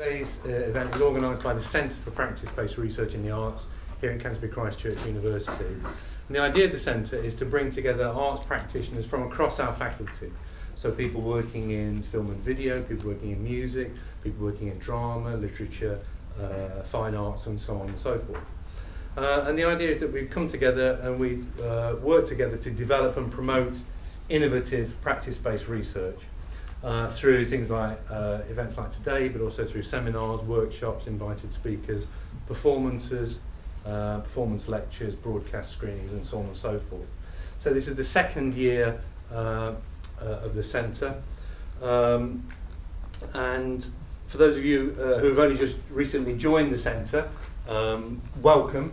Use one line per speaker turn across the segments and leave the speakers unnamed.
Today's event is organised by the Centre for Practice-Based Research in the Arts here at Canterbury Christchurch University. And the idea of the centre is to bring together arts practitioners from across our faculty. So people working in film and video, people working in music, people working in drama, literature, fine arts and so on and so forth. And the idea is that we come together and we work together to develop and promote innovative practice-based research through things like events like today, but also through seminars, workshops, invited speakers, performances, performance lectures, broadcast screenings and so on and so forth. So this is the second year of the centre, and for those of you who have only just recently joined the centre, welcome.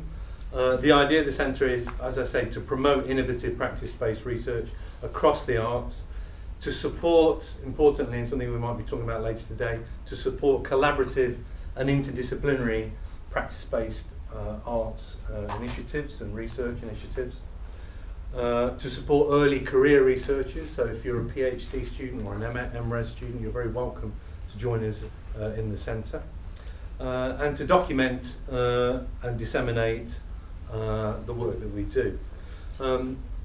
The idea of the centre is, as I say, to promote innovative practice-based research across the arts, to support, importantly, and something we might be talking about later today, to support collaborative and interdisciplinary practice-based arts initiatives and research initiatives, to support early career researchers. So if you're a PhD student or an MRes student, you're very welcome to join us in the centre, and to document and disseminate the work that we do.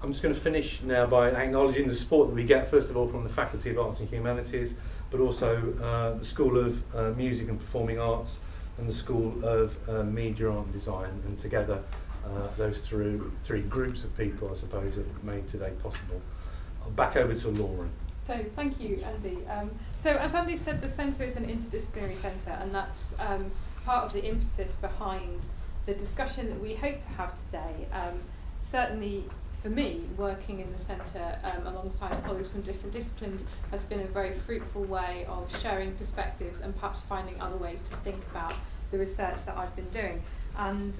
I'm just going to finish now by acknowledging the support that we get, first of all, from the Faculty of Arts and Humanities, but also the School of Music and Performing Arts and the School of Media, Art and Design, and together those three groups of people, I suppose, have made today possible. Back over to Lauren.
So, thank you, Andy. So, as Andy said, the centre is an interdisciplinary centre, and that's part of the impetus behind the discussion that we hope to have today. Certainly, for me, working in the centre alongside colleagues from different disciplines has been a very fruitful way of sharing perspectives and perhaps finding other ways to think about the research that I've been doing. And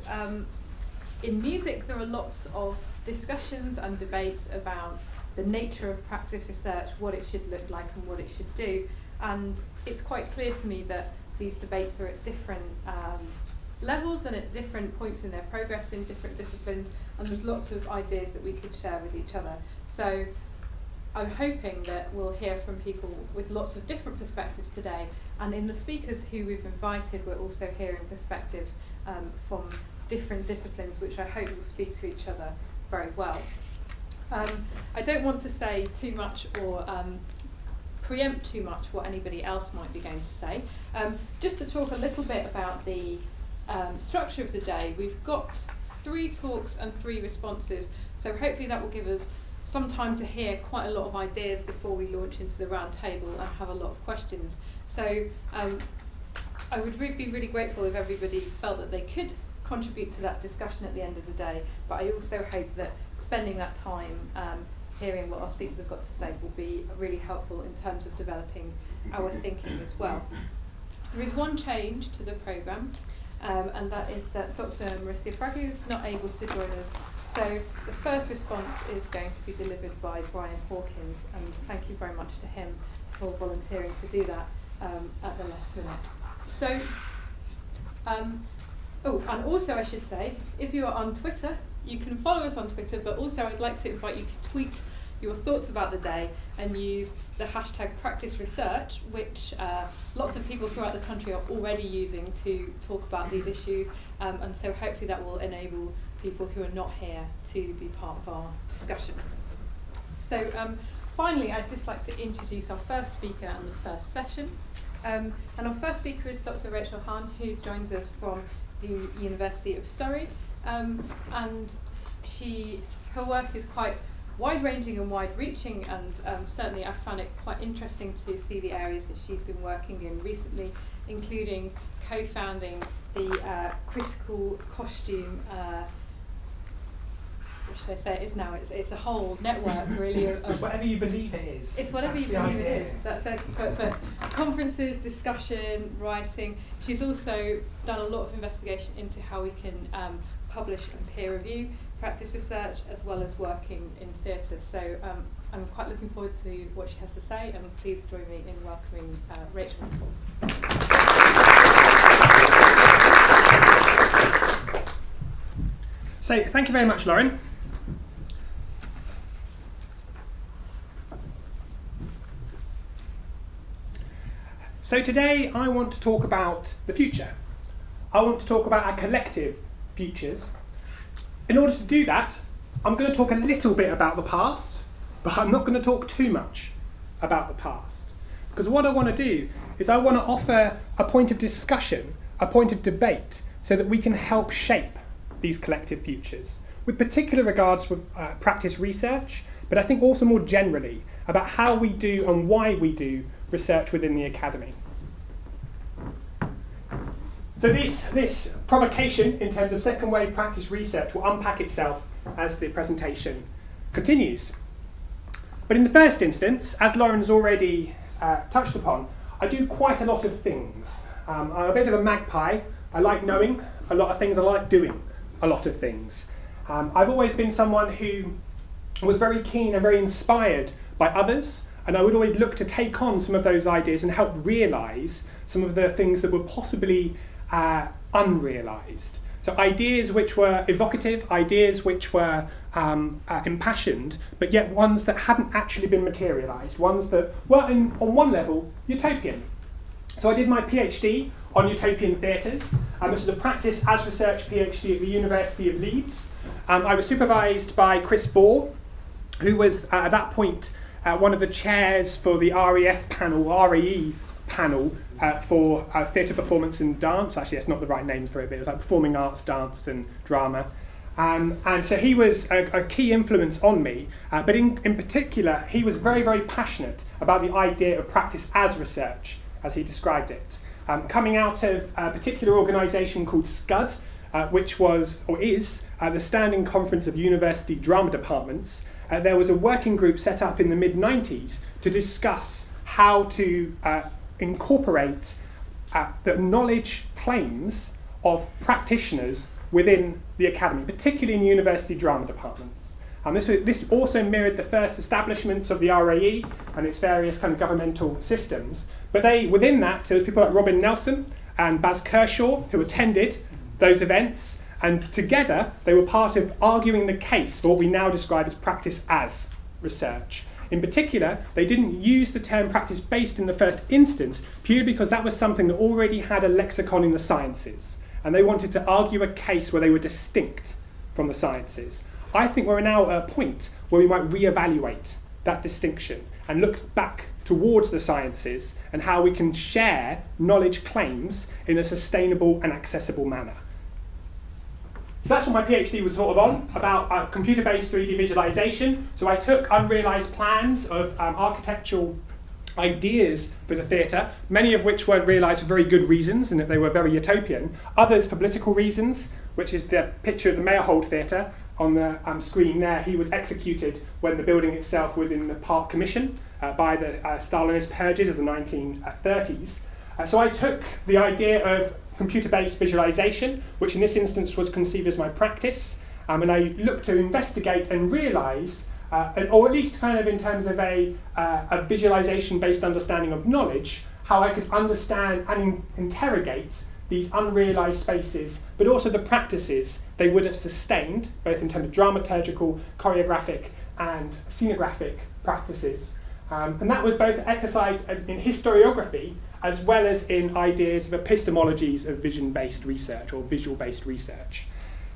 in music, there are lots of discussions and debates about the nature of practice research, what it should look like and what it should do. And it's quite clear to me that these debates are at different levels and at different points in their progress in different disciplines, and there's lots of ideas that we could share with each other. So I'm hoping that we'll hear from people with lots of different perspectives today, and in the speakers who we've invited, we're also hearing perspectives from different disciplines, which I hope will speak to each other very well. I don't want to say too much or preempt too much what anybody else might be going to say. Just to talk a little bit about the structure of the day, we've got 3 talks and 3 responses, so hopefully that will give us some time to hear quite a lot of ideas before we launch into the round table and have a lot of questions. So I would be really grateful if everybody felt that they could contribute to that discussion at the end of the day, but I also hope that spending that time hearing what our speakers have got to say will be really helpful in terms of developing our thinking as well. There is one change to the programme, and that is that Dr. Marissa Fraggu is not able to join us. So the first response is going to be delivered by Brian Hawkins, and thank you very much to him for volunteering to do that at the last minute. So, and also I should say, if you are on Twitter, you can follow us on Twitter, but also I'd like to invite you to tweet your thoughts about the day and use the hashtag practice research, which lots of people throughout the country are already using to talk about these issues, and so hopefully that will enable people who are not here to be part of our discussion. So finally, I'd just like to introduce our first speaker and the first session. And our first speaker is Dr. Rachel Hann, who joins us from the University of Surrey, and her work is quite wide-ranging and wide-reaching, and certainly I found it quite interesting to see the areas that she's been working in recently, including co-founding the critical costume, what should I say it is now? It's a whole network, really.
It's whatever you believe it is.
It's whatever you believe it is. That's it. But conferences, discussion, writing. She's also done a lot of investigation into how we can publish and peer review practice research, as well as working in theatre. So I'm quite looking forward to what she has to say, and please join me in welcoming Rachel.
So thank you very much, Lauren. So today I want to talk about the future. I want to talk about our collective futures. In order to do that, I'm going to talk a little bit about the past, but I'm not going to talk too much about the past. Because what I want to do is I want to offer a point of discussion, a point of debate, so that we can help shape these collective futures, with particular regards with practice research, but I think also more generally about how we do and why we do research within the academy. So this provocation in terms of second wave practice research will unpack itself as the presentation continues. But in the first instance, as Lauren has already touched upon, I do quite a lot of things. I'm a bit of a magpie. I like knowing a lot of things. I like doing a lot of things. I've always been someone who was very keen and very inspired by others, and I would always look to take on some of those ideas and help realise some of the things that were possibly unrealised. So ideas which were evocative, ideas which were impassioned, but yet ones that hadn't actually been materialised, ones that were, on one level, utopian. So I did my PhD on utopian theatres, and this was a practice as research PhD at the University of Leeds. I was supervised by Chris Ball, who was at that point one of the chairs for the REF panel, RAE panel, for theatre performance and dance. Actually, that's not the right name for it, but it was like performing arts, dance and drama. And so he was a key influence on me, but in particular, he was very, very passionate about the idea of practice as research, as he described it. Coming out of a particular organisation called SCUD, which was, or is, the Standing Conference of University Drama Departments, there was a working group set up in the mid-90s to discuss how to incorporate the knowledge claims of practitioners within the academy, particularly in university drama departments. And this also mirrored the first establishments of the RAE and its various kind of governmental systems. But within that, there was people like Robin Nelson and Baz Kershaw who attended those events, and together they were part of arguing the case for what we now describe as practice as research. In particular, they didn't use the term practice-based in the first instance purely because that was something that already had a lexicon in the sciences, and they wanted to argue a case where they were distinct from the sciences. I think we're now at a point where we might reevaluate that distinction and look back towards the sciences and how we can share knowledge claims in a sustainable and accessible manner. So that's what my PhD was sort of on, about computer-based 3D visualization. So I took unrealized plans of architectural ideas for the theatre, many of which weren't realised for very good reasons and that they were very utopian, others for political reasons, which is the picture of the Meyerhold Theatre on the screen there. He was executed when the building itself was in the Park Commission by the Stalinist purges of the 1930s. So I took the idea of computer-based visualization, which in this instance was conceived as my practice, and I looked to investigate and realise, or at least kind of in terms of a visualization-based understanding of knowledge, how I could understand and interrogate these unrealised spaces, but also the practices they would have sustained, both in terms of dramaturgical, choreographic, and scenographic practices. And that was both exercised in historiography as well as in ideas of epistemologies of vision-based research or visual-based research.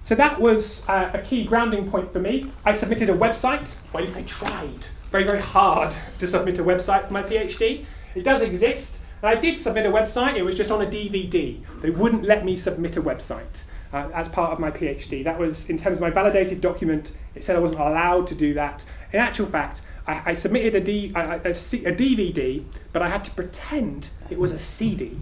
So that was a key grounding point for me. I submitted a website, or at least I tried very, very hard to submit a website for my PhD. It does exist, and I did submit a website. It was just on a DVD. They wouldn't let me submit a website as part of my PhD. That was, in terms of my validated document, it said I wasn't allowed to do that. In actual fact, I submitted a DVD, but I had to pretend it was a CD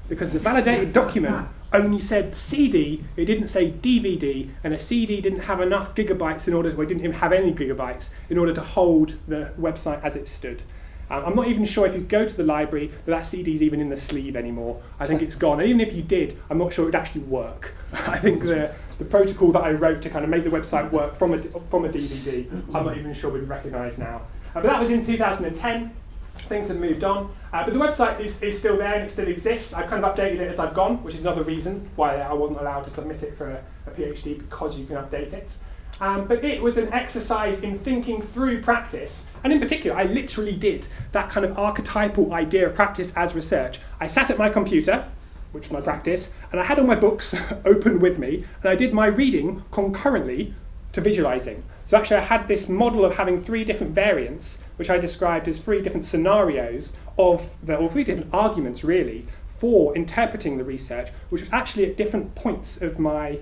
because the validated document only said CD, it didn't say DVD, and a CD didn't have enough gigabytes it didn't even have any gigabytes in order to hold the website as it stood. I'm not even sure if you go to the library that CD is even in the sleeve anymore. I think it's gone. And even if you did, I'm not sure it would actually work. I think the protocol that I wrote to kind of make the website work from a DVD, I'm not even sure we'd recognise now. But that was in 2010. Things have moved on. But the website is still there and it still exists. I've kind of updated it as I've gone, which is another reason why I wasn't allowed to submit it for a PhD, because you can update it. But it was an exercise in thinking through practice, and in particular, I literally did that kind of archetypal idea of practice as research. I sat at my computer, which was my practice, and I had all my books open with me, and I did my reading concurrently to visualizing. So actually I had this model of having 3 different variants, which I described as 3 different scenarios or 3 different arguments really, for interpreting the research, which was actually at different points of my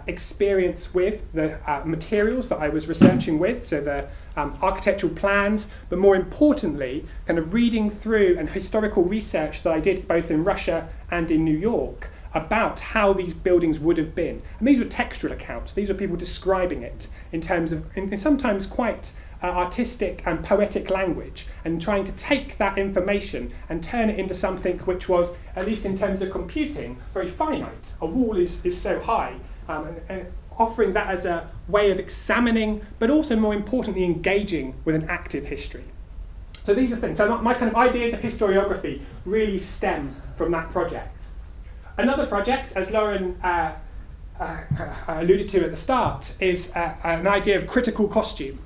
experience with the materials that I was researching with, so the architectural plans, but more importantly, kind of reading through and historical research that I did both in Russia and in New York about how these buildings would have been. And these were textual accounts. These were people describing it in terms of, in sometimes quite artistic and poetic language, and trying to take that information and turn it into something which was, at least in terms of computing, very finite. A wall is so high, and offering that as a way of examining, but also more importantly, engaging with an active history. So these are things. So my kind of ideas of historiography really stem from that project. Another project, as Lauren alluded to at the start, is an idea of critical costume.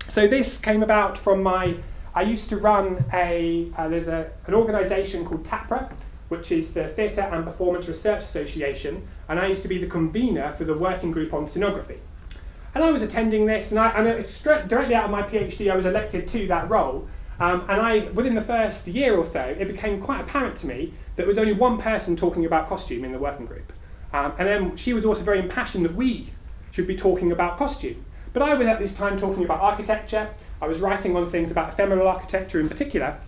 So this came about from I used to run there's an organisation called TAPRA, which is the Theatre and Performance Research Association, and I used to be the convener for the working group on scenography. And I was attending this, and directly out of my PhD I was elected to that role, and within the first year or so, it became quite apparent to me that there was only one person talking about costume in the working group. And then she was also very impassioned that we should be talking about costume. But I was at this time talking about architecture. I was writing on things about ephemeral architecture in particular.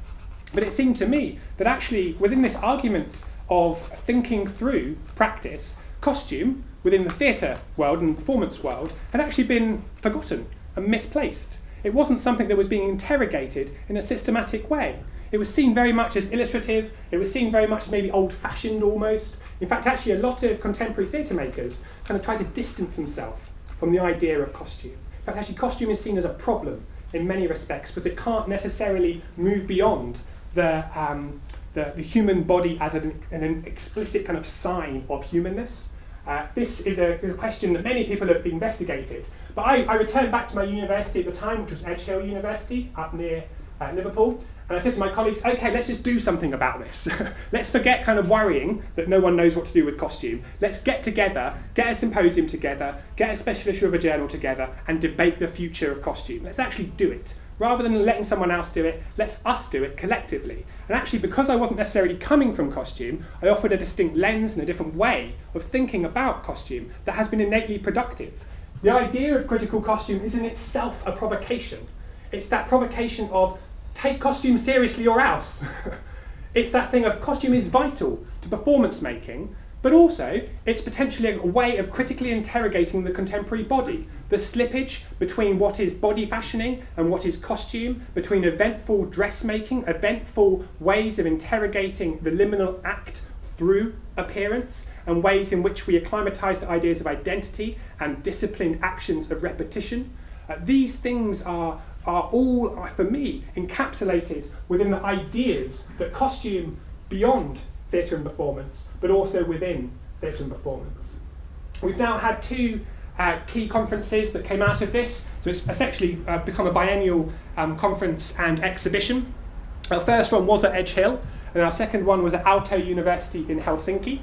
But it seemed to me that actually within this argument of thinking through practice, costume within the theatre world and performance world had actually been forgotten and misplaced. It wasn't something that was being interrogated in a systematic way. It was seen very much as illustrative. It was seen very much as maybe old-fashioned almost. In fact, actually a lot of contemporary theatre makers kind of try to distance themselves from the idea of costume. In fact, actually costume is seen as a problem in many respects because it can't necessarily move beyond the human body as an explicit kind of sign of humanness. This is a question that many people have investigated. But I returned back to my university at the time, which was Edge Hill University up near Liverpool, and I said to my colleagues, okay, let's just do something about this. Let's forget kind of worrying that no one knows what to do with costume. Let's get together, get a symposium together, get a special issue of a journal together, and debate the future of costume. Let's actually do it. Rather than letting someone else do it, let's us do it collectively. And actually, because I wasn't necessarily coming from costume, I offered a distinct lens and a different way of thinking about costume that has been innately productive. The idea of critical costume is in itself a provocation. It's that provocation of take costume seriously or else. It's that thing of costume is vital to performance making, but also it's potentially a way of critically interrogating the contemporary body. The slippage between what is body fashioning and what is costume, between eventful dressmaking, eventful ways of interrogating the liminal act through appearance, and ways in which we acclimatise to ideas of identity and disciplined actions of repetition. These things are all, for me, encapsulated within the ideas that costume beyond theatre and performance, but also within theatre and performance. We've now had 2 key conferences that came out of this, so it's essentially become a biennial conference and exhibition. Our first one was at Edge Hill, and our second one was at Aalto University in Helsinki.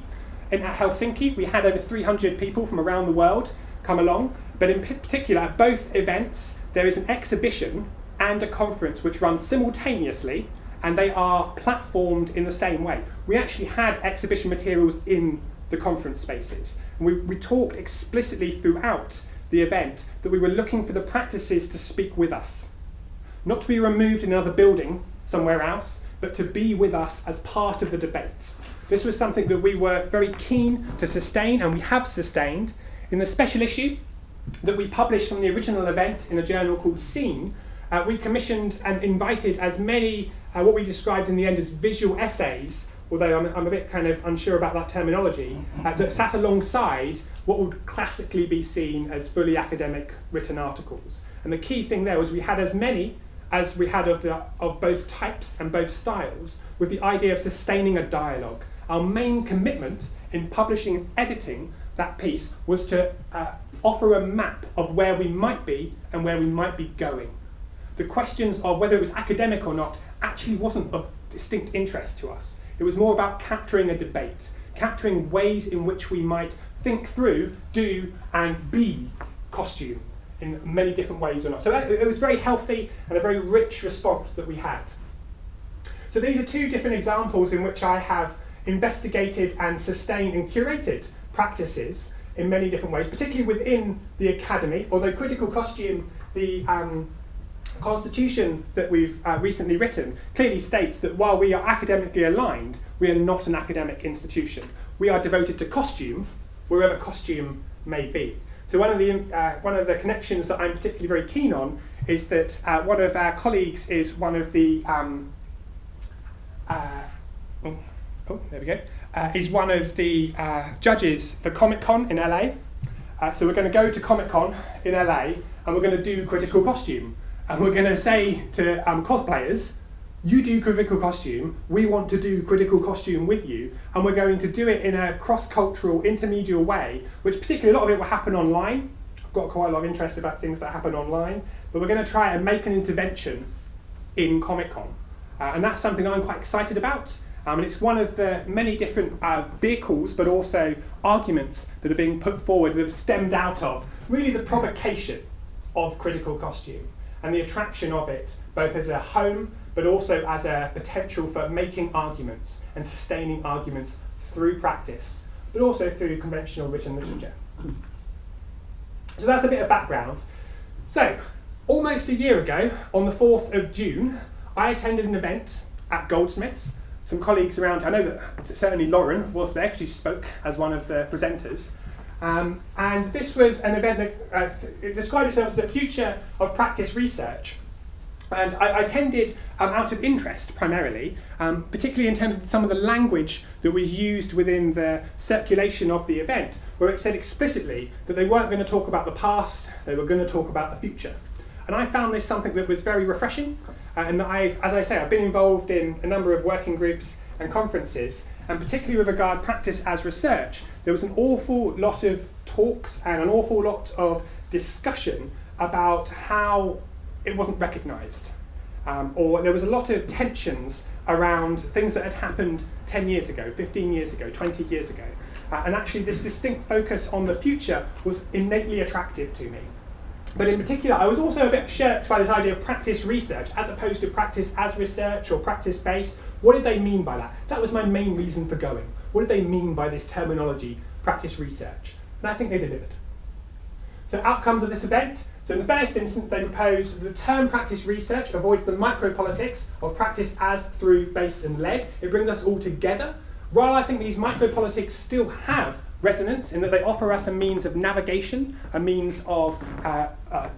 In Helsinki, we had over 300 people from around the world come along, but in particular, at both events, there is an exhibition and a conference which run simultaneously, and they are platformed in the same way. We actually had exhibition materials in the conference spaces. And we talked explicitly throughout the event that we were looking for the practices to speak with us. Not to be removed in another building somewhere else, but to be with us as part of the debate. This was something that we were very keen to sustain, and we have sustained. In the special issue that we published from the original event in a journal called Scene, we commissioned and invited as many, what we described in the end as visual essays, although I'm a bit kind of unsure about that terminology, that sat alongside what would classically be seen as fully academic written articles. And the key thing there was we had as many as we had of both types and both styles, with the idea of sustaining a dialogue. Our main commitment in publishing and editing that piece was to offer a map of where we might be and where we might be going. The questions of whether it was academic or not actually wasn't of distinct interest to us. It was more about capturing a debate, capturing ways in which we might think through, do and be costume in many different ways or not. So it was very healthy and a very rich response that we had. So these are two different examples in which I have investigated and sustained and curated practices in many different ways, particularly within the academy, although critical costume, the constitution that we've recently written, clearly states that while we are academically aligned, we are not an academic institution. We are devoted to costume, wherever costume may be. So one of the connections that I'm particularly very keen on is that one of our colleagues is one of the is one of the judges for Comic-Con in LA. So we're going to go to Comic-Con in LA and we're going to do critical costume. And we're going to say to cosplayers, you do critical costume, we want to do critical costume with you, and we're going to do it in a cross-cultural, intermediate way, which particularly a lot of it will happen online. I've got quite a lot of interest about things that happen online, but we're going to try and make an intervention in Comic-Con. And that's something I'm quite excited about. And it's one of the many different vehicles, but also arguments that are being put forward that have stemmed out of really the provocation of critical costume and the attraction of it, both as a home, but also as a potential for making arguments and sustaining arguments through practice, but also through conventional written literature. So that's a bit of background. So, almost a year ago, on the 4th of June, I attended an event at Goldsmiths. Some colleagues around, I know that certainly Lauren was there because she spoke as one of the presenters. And this was an event that it described itself as the future of practice research. And I attended out of interest primarily, particularly in terms of some of the language that was used within the circulation of the event, where it said explicitly that they weren't going to talk about the past, they were going to talk about the future. And I found this something that was very refreshing, and that I've been involved in a number of working groups and conferences, and particularly with regard practice as research, there was an awful lot of talks and an awful lot of discussion about how it wasn't recognised. Or there was a lot of tensions around things that had happened 10 years ago, 15 years ago, 20 years ago. And actually this distinct focus on the future was innately attractive to me. But in particular, I was also a bit shirked by this idea of practice research as opposed to practice as research or practice-based. What did they mean by that? That was my main reason for going. What did they mean by this terminology, practice research? And I think they delivered. So outcomes of this event. So in the first instance, they proposed the term practice research avoids the micropolitics of practice as, through, based and led. It brings us all together. While I think these micropolitics still have resonance in that they offer us a means of navigation, a means of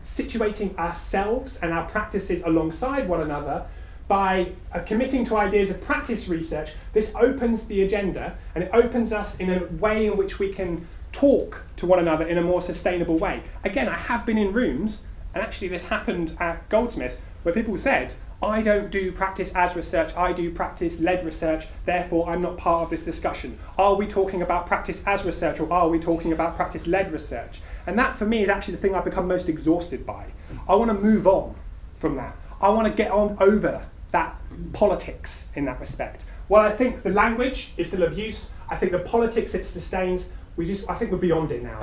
situating ourselves and our practices alongside one another, by committing to ideas of practice research, this opens the agenda and it opens us in a way in which we can talk to one another in a more sustainable way. Again, I have been in rooms, and actually this happened at Goldsmiths, where people said, I don't do practice as research, I do practice-led research, therefore I'm not part of this discussion. Are we talking about practice as research or are we talking about practice-led research? And that for me is actually the thing I've become most exhausted by. I want to move on from that. I want to get on over that politics in that respect. While I think the language is still of use, I think the politics it sustains, I think we're beyond it now.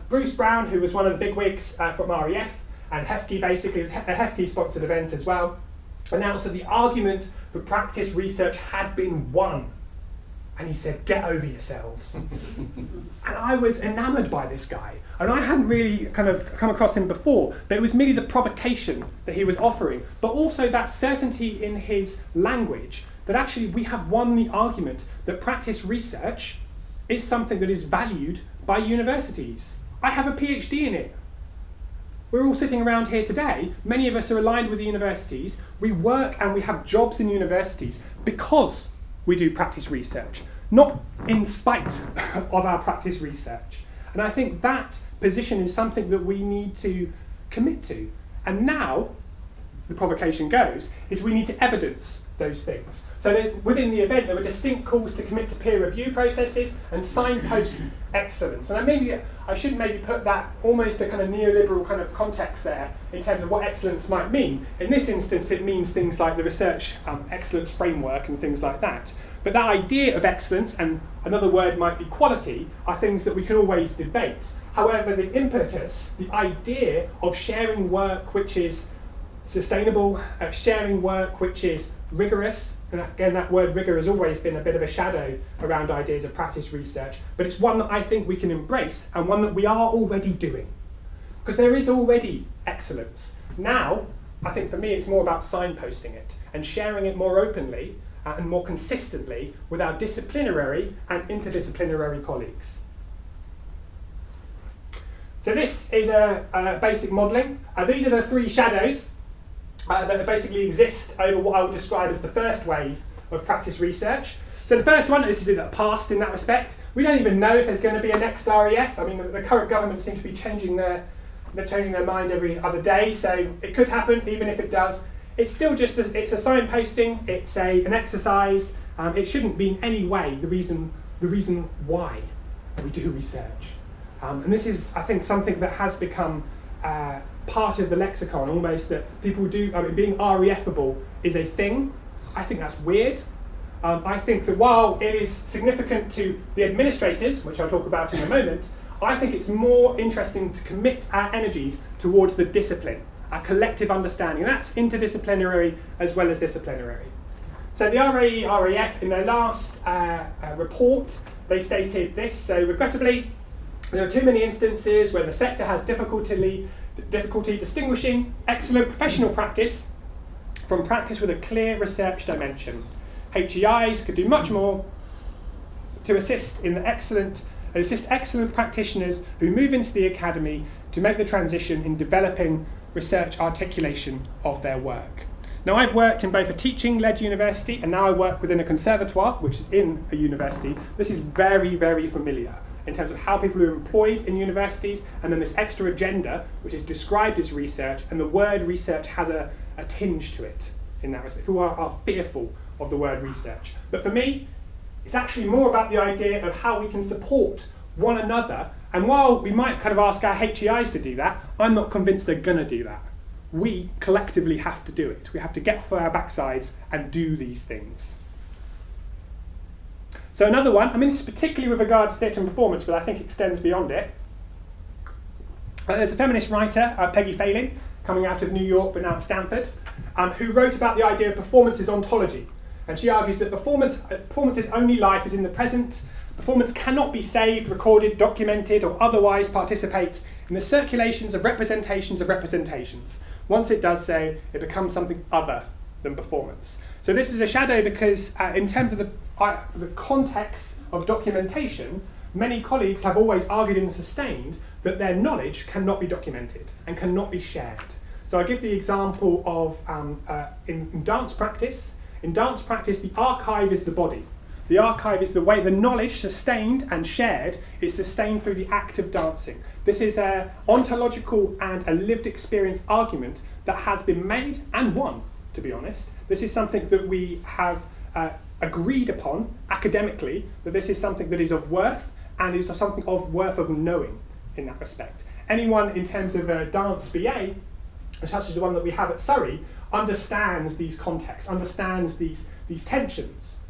Bruce Brown, who was one of the bigwigs from REF, and Hefke basically, a Hefke sponsored event as well, announced that the argument for practice research had been won. And he said, get over yourselves. And I was enamoured by this guy. And I hadn't really kind of come across him before, but it was merely the provocation that he was offering, but also that certainty in his language that actually we have won the argument that practice research is something that is valued by universities. I have a PhD in it. We're all sitting around here today. Many of us are aligned with the universities. We work and we have jobs in universities because we do practice research, not in spite of our practice research. And I think that position is something that we need to commit to. And now, the provocation goes, is we need to evidence those things. So within the event, there were distinct calls to commit to peer review processes and signpost excellence. And I should maybe put that almost a kind of neoliberal kind of context there in terms of what excellence might mean. In this instance, it means things like the research excellence framework and things like that. But that idea of excellence, and another word might be quality, are things that we can always debate. However, the impetus, the idea of sharing work which is sustainable, sharing work which is rigorous, and again that word rigor has always been a bit of a shadow around ideas of practice research, but it's one that I think we can embrace and one that we are already doing. Because there is already excellence. Now, I think for me it's more about signposting it and sharing it more openly and more consistently with our disciplinary and interdisciplinary colleagues. So this is a basic modelling. These are the three shadows that basically exist over what I would describe as the first wave of practice research. So the first one, this is in the past in that respect. We don't even know if there's going to be a next REF. I mean, the current government seems to be changing their mind every other day, so it could happen. Even if it does, it's still just it's a signposting. It's an exercise. It shouldn't be in any way the reason why we do research. And this is, I think, something that has become part of the lexicon, almost, that people do. I mean, being REFable is a thing. I think that's weird. I think that while it is significant to the administrators, which I'll talk about in a moment, I think it's more interesting to commit our energies towards the discipline, our collective understanding. And that's interdisciplinary as well as disciplinary. So the RAE-RAF, in their last report, they stated this. So regrettably, there are too many instances where the sector has difficulty distinguishing excellent professional practice from practice with a clear research dimension. HEIs could do much more to assist excellent practitioners who move into the academy to make the transition in developing research articulation of their work. Now, I've worked in both a teaching-led university and now I work within a conservatoire, which is in a university. This is very, very familiar in terms of how people are employed in universities, and then this extra agenda, which is described as research, and the word research has a tinge to it in that respect. People are fearful of the word research. But for me, it's actually more about the idea of how we can support one another, and while we might kind of ask our HEIs to do that, I'm not convinced they're going to do that. We collectively have to do it. We have to get off our backsides and do these things. So another one, I mean, this is particularly with regards to theatre and performance, but I think extends beyond it. There's a feminist writer, Peggy Failing, coming out of New York but now at Stanford, who wrote about the idea of performance as ontology. And she argues that performance's only life is in the present. Performance cannot be saved, recorded, documented, or otherwise participate in the circulations of representations. Once it does so, it becomes something other than performance. So this is a shadow because in terms of the context of documentation, many colleagues have always argued and sustained that their knowledge cannot be documented and cannot be shared. So I give the example of in dance practice. In dance practice, the archive is the body. The archive is the way the knowledge sustained and shared is sustained through the act of dancing. This is an ontological and a lived experience argument that has been made and won, to be honest. This is something that we have agreed upon academically, that this is something that is of worth and is something of worth of knowing in that respect. Anyone in terms of a dance BA, such as the one that we have at Surrey, understands these contexts, understands these tensions.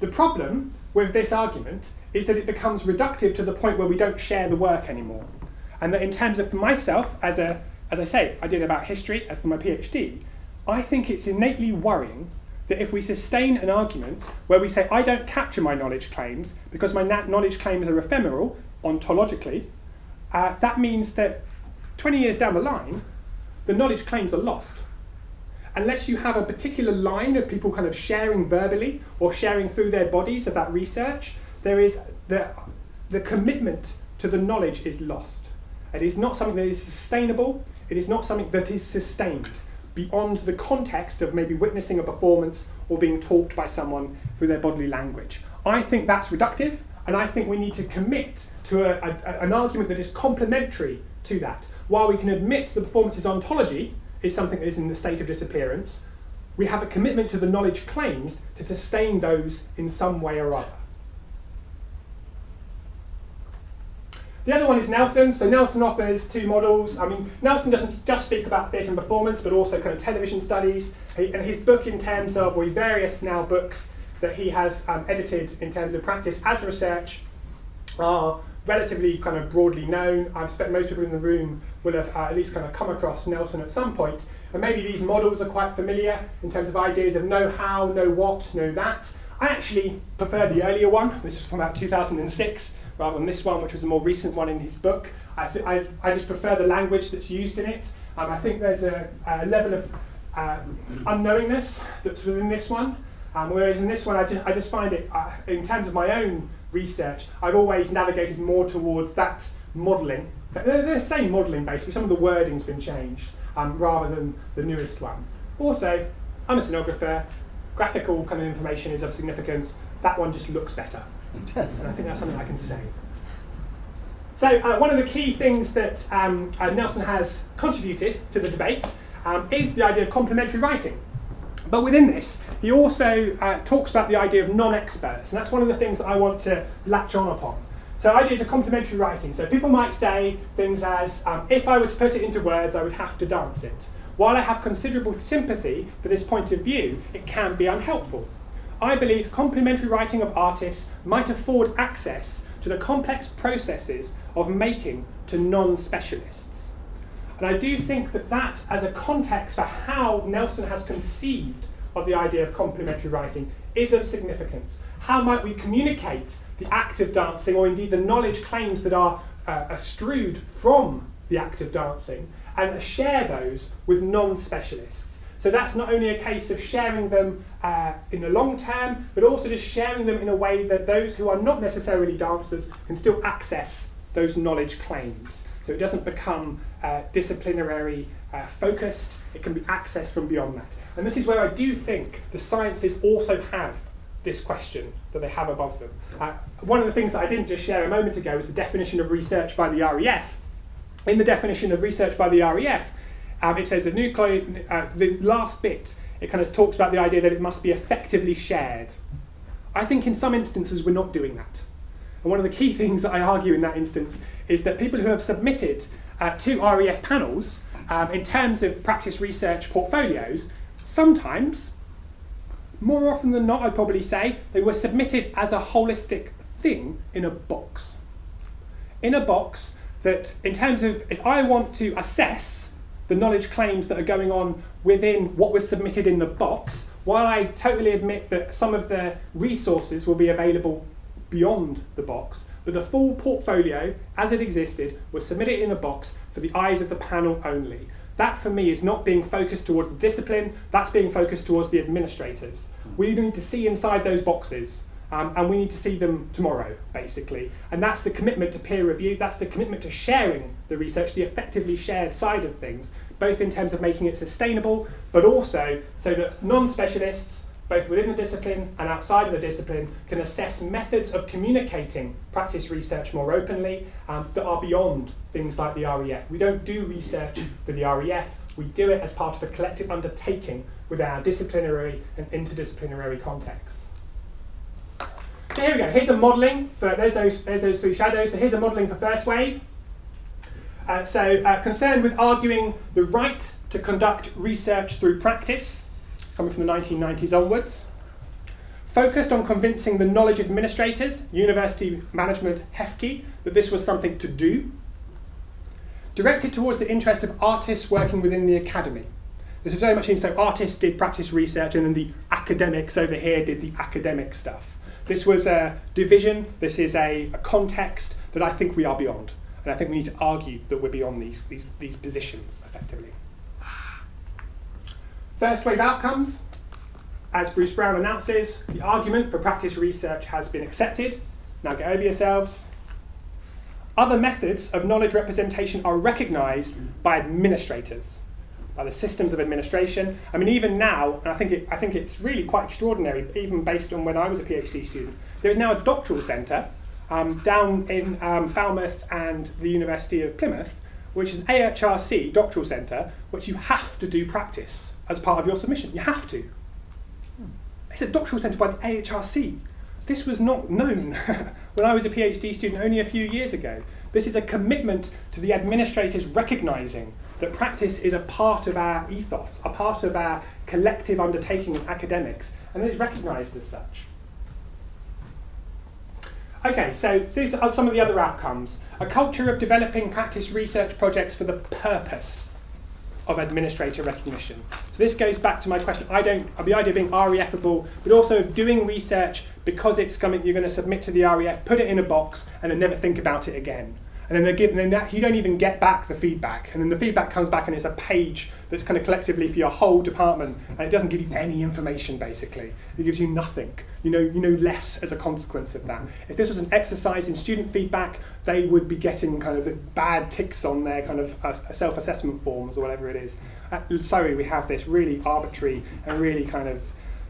The problem with this argument is that it becomes reductive to the point where we don't share the work anymore. And that in terms of, for myself, as I say, I did about history as for my PhD, I think it's innately worrying that if we sustain an argument where we say, I don't capture my knowledge claims because my knowledge claims are ephemeral, ontologically, that means that 20 years down the line, the knowledge claims are lost. Unless you have a particular line of people kind of sharing verbally or sharing through their bodies of that research, there is the commitment to the knowledge is lost. It is not something that is sustainable. It is not something that is sustained beyond the context of maybe witnessing a performance or being taught by someone through their bodily language. I think that's reductive, and I think we need to commit to an argument that is complementary to that. While we can admit the performance's ontology is something that is in the state of disappearance, we have a commitment to the knowledge claims to sustain those in some way or other. The other one is Nelson. So Nelson offers two models. I mean, Nelson doesn't just speak about theatre and performance, but also kind of television studies. And his book in terms of, or his various now books that he has edited in terms of practice as research are relatively kind of broadly known. I expect most people in the room will have at least kind of come across Nelson at some point. And maybe these models are quite familiar in terms of ideas of know how, know what, know that. I actually prefer the earlier one. This is from about 2006. Rather than this one, which was a more recent one in his book. I just prefer the language that's used in it. I think there's a level of unknowingness that's within this one, whereas in this one I just find it, in terms of my own research, I've always navigated more towards that modelling. They're the same modelling basically, some of the wording's been changed, rather than the newest one. Also, I'm a scenographer, graphical kind of information is of significance, that one just looks better. And I think that's something I can say. So one of the key things that Nelson has contributed to the debate is the idea of complementary writing. But within this, he also talks about the idea of non-experts, and that's one of the things that I want to latch on upon. So ideas of complementary writing. So people might say things as, if I were to put it into words, I would have to dance it. While I have considerable sympathy for this point of view, it can be unhelpful. I believe complementary writing of artists might afford access to the complex processes of making to non-specialists. And I do think that as a context for how Nelson has conceived of the idea of complementary writing is of significance. How might we communicate the act of dancing, or indeed the knowledge claims that are strewed from the act of dancing, and share those with non-specialists? So that's not only a case of sharing them in the long term, but also just sharing them in a way that those who are not necessarily dancers can still access those knowledge claims. So it doesn't become disciplinary focused, it can be accessed from beyond that. And this is where I do think the sciences also have this question that they have above them. One of the things that I didn't just share a moment ago was the definition of research by the REF. In the definition of research by the REF, it says the last bit, it kind of talks about the idea that it must be effectively shared. I think in some instances we're not doing that. And one of the key things that I argue in that instance is that people who have submitted to REF panels in terms of practice research portfolios, sometimes, more often than not I'd probably say, they were submitted as a holistic thing in a box. In a box that, in terms of, if I want to assess the knowledge claims that are going on within what was submitted in the box, while I totally admit that some of the resources will be available beyond the box, but the full portfolio, as it existed, was submitted in a box for the eyes of the panel only. That, for me, is not being focused towards the discipline, that's being focused towards the administrators. We need to see inside those boxes, and we need to see them tomorrow, basically. And that's the commitment to peer review, that's the commitment to sharing the research, the effectively shared side of things, both in terms of making it sustainable, but also so that non-specialists, both within the discipline and outside of the discipline, can assess methods of communicating practice research more openly that are beyond things like the REF. We don't do research for the REF, we do it as part of a collective undertaking with our disciplinary and interdisciplinary contexts. So here we go, here's a modelling for, there's those three shadows, so here's a modelling for first wave. Concerned with arguing the right to conduct research through practice, coming from the 1990s onwards. Focused on convincing the knowledge administrators, university management HEFKI, that this was something to do. Directed towards the interests of artists working within the academy. This is very much in, so artists did practice research and then the academics over here did the academic stuff. This was a division, this is a context that I think we are beyond. And I think we need to argue that we're beyond these positions, effectively. First wave outcomes. As Bruce Brown announces, the argument for practice research has been accepted. Now get over yourselves. Other methods of knowledge representation are recognised by administrators, by the systems of administration. I mean, even now, and I think it's really quite extraordinary, even based on when I was a PhD student, there is now a doctoral centre down in Falmouth and the University of Plymouth, which is an AHRC doctoral centre, which you have to do practice as part of your submission. You have to. It's a doctoral centre by the AHRC. This was not known when I was a PhD student only a few years ago. This is a commitment to the administrators recognising that practice is a part of our ethos, a part of our collective undertaking of academics, and it is recognised as such. Okay, so these are some of the other outcomes. A culture of developing practice research projects for the purpose of administrator recognition. So this goes back to my question. The idea of being REFable, but also doing research because it's coming, you're going to submit to the REF, put it in a box, and then never think about it again. And then you don't even get back the feedback. And then the feedback comes back and it's a page that's kind of collectively for your whole department, and it doesn't give you any information, basically. It gives you nothing. You know less as a consequence of that. If this was an exercise in student feedback, they would be getting kind of the bad ticks on their kind of self-assessment forms or whatever it is. At Surrey, we have this really arbitrary and really kind of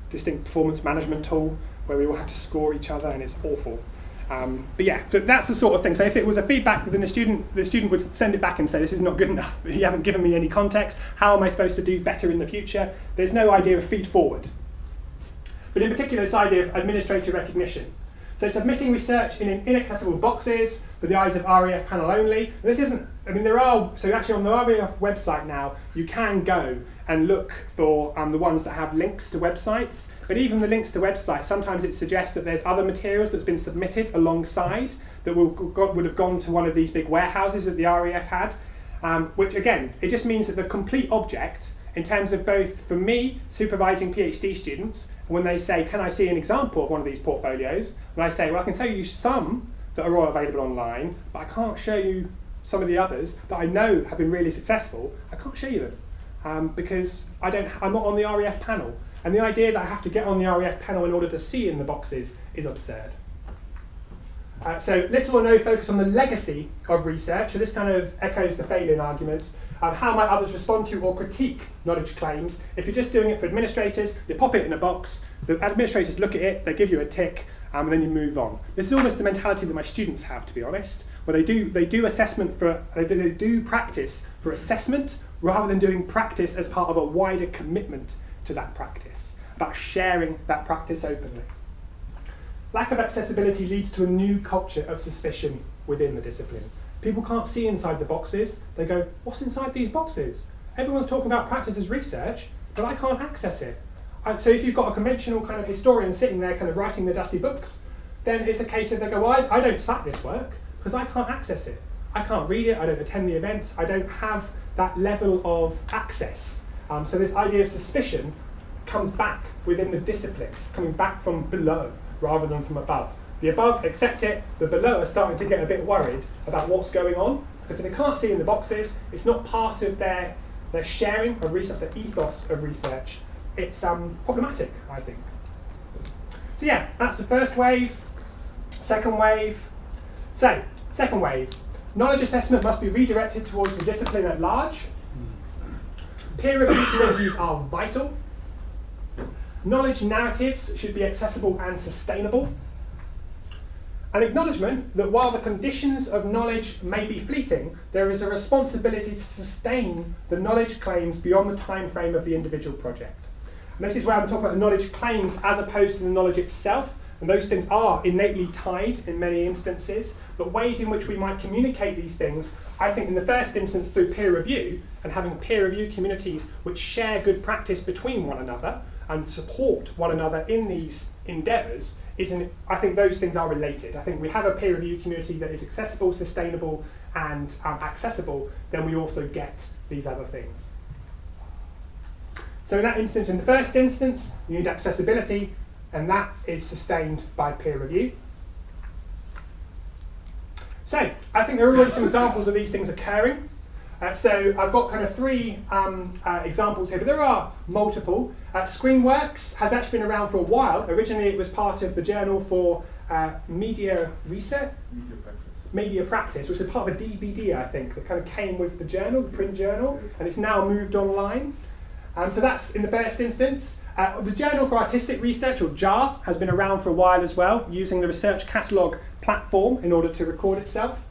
distinct performance management tool where we all have to score each other, and it's awful. But yeah, so that's the sort of thing. So if it was a feedback within the student would send it back and say, this is not good enough. You haven't given me any context. How am I supposed to do better in the future? There's no idea of feed forward. But in particular, this idea of administrator recognition. So submitting research in inaccessible boxes for the eyes of REF panel only. And this isn't, so actually on the REF website now, you can go and look for the ones that have links to websites. But even the links to websites, sometimes it suggests that there's other materials that's been submitted alongside that would have gone to one of these big warehouses that the REF had, which again, it just means that the complete object, in terms of both, for me, supervising PhD students, when they say, can I see an example of one of these portfolios? And I say, well, I can show you some that are all available online, but I can't show you some of the others that I know have been really successful. I can't show you them because I'm not on the REF panel. And the idea that I have to get on the REF panel in order to see in the boxes is absurd. So little or no focus on the legacy of research. So this kind of echoes the Phelan argument. How might others respond to or critique knowledge claims? If you're just doing it for administrators, you pop it in a box, the administrators look at it, they give you a tick, and then you move on. This is almost the mentality that my students have, to be honest, where they do assessment they do practice for assessment rather than doing practice as part of a wider commitment to that practice, about sharing that practice openly. Lack of accessibility leads to a new culture of suspicion within the discipline. People can't see inside the boxes. They go, what's inside these boxes? Everyone's talking about practice as research, but I can't access it. So if you've got a conventional kind of historian sitting there kind of writing the dusty books, then it's a case of they go, well, I don't cite this work because I can't access it. I can't read it, I don't attend the events, I don't have that level of access. So this idea of suspicion comes back within the discipline, coming back from below rather than from above. The above accept it, the below are starting to get a bit worried about what's going on, because if they can't see in the boxes, it's not part of their sharing of research, the ethos of research. It's problematic, I think. So yeah, that's the first wave. Second wave. So, second wave. Knowledge assessment must be redirected towards the discipline at large. Peer review committees are vital. Knowledge narratives should be accessible and sustainable. An acknowledgement that while the conditions of knowledge may be fleeting, there is a responsibility to sustain the knowledge claims beyond the time frame of the individual project. And this is where I'm talking about the knowledge claims as opposed to the knowledge itself. And those things are innately tied in many instances, but ways in which we might communicate these things, I think in the first instance through peer review, and having peer review communities which share good practice between one another and support one another in these endeavours, I think those things are related. I think we have a peer review community that is accessible, sustainable and accessible, then we also get these other things. So in that instance, in the first instance, you need accessibility, and that is sustained by peer review. So I think there are already some examples of these things occurring. So I've got kind of three examples here, but there are multiple. ScreenWorks has actually been around for a while. Originally it was part of the Journal for Media Research? Media Practice, which was part of a DVD, I think, that kind of came with the journal, the print journal, and it's now moved online. So that's in the first instance. The Journal for Artistic Research, or JAR, has been around for a while as well, using the Research Catalogue platform in order to record itself.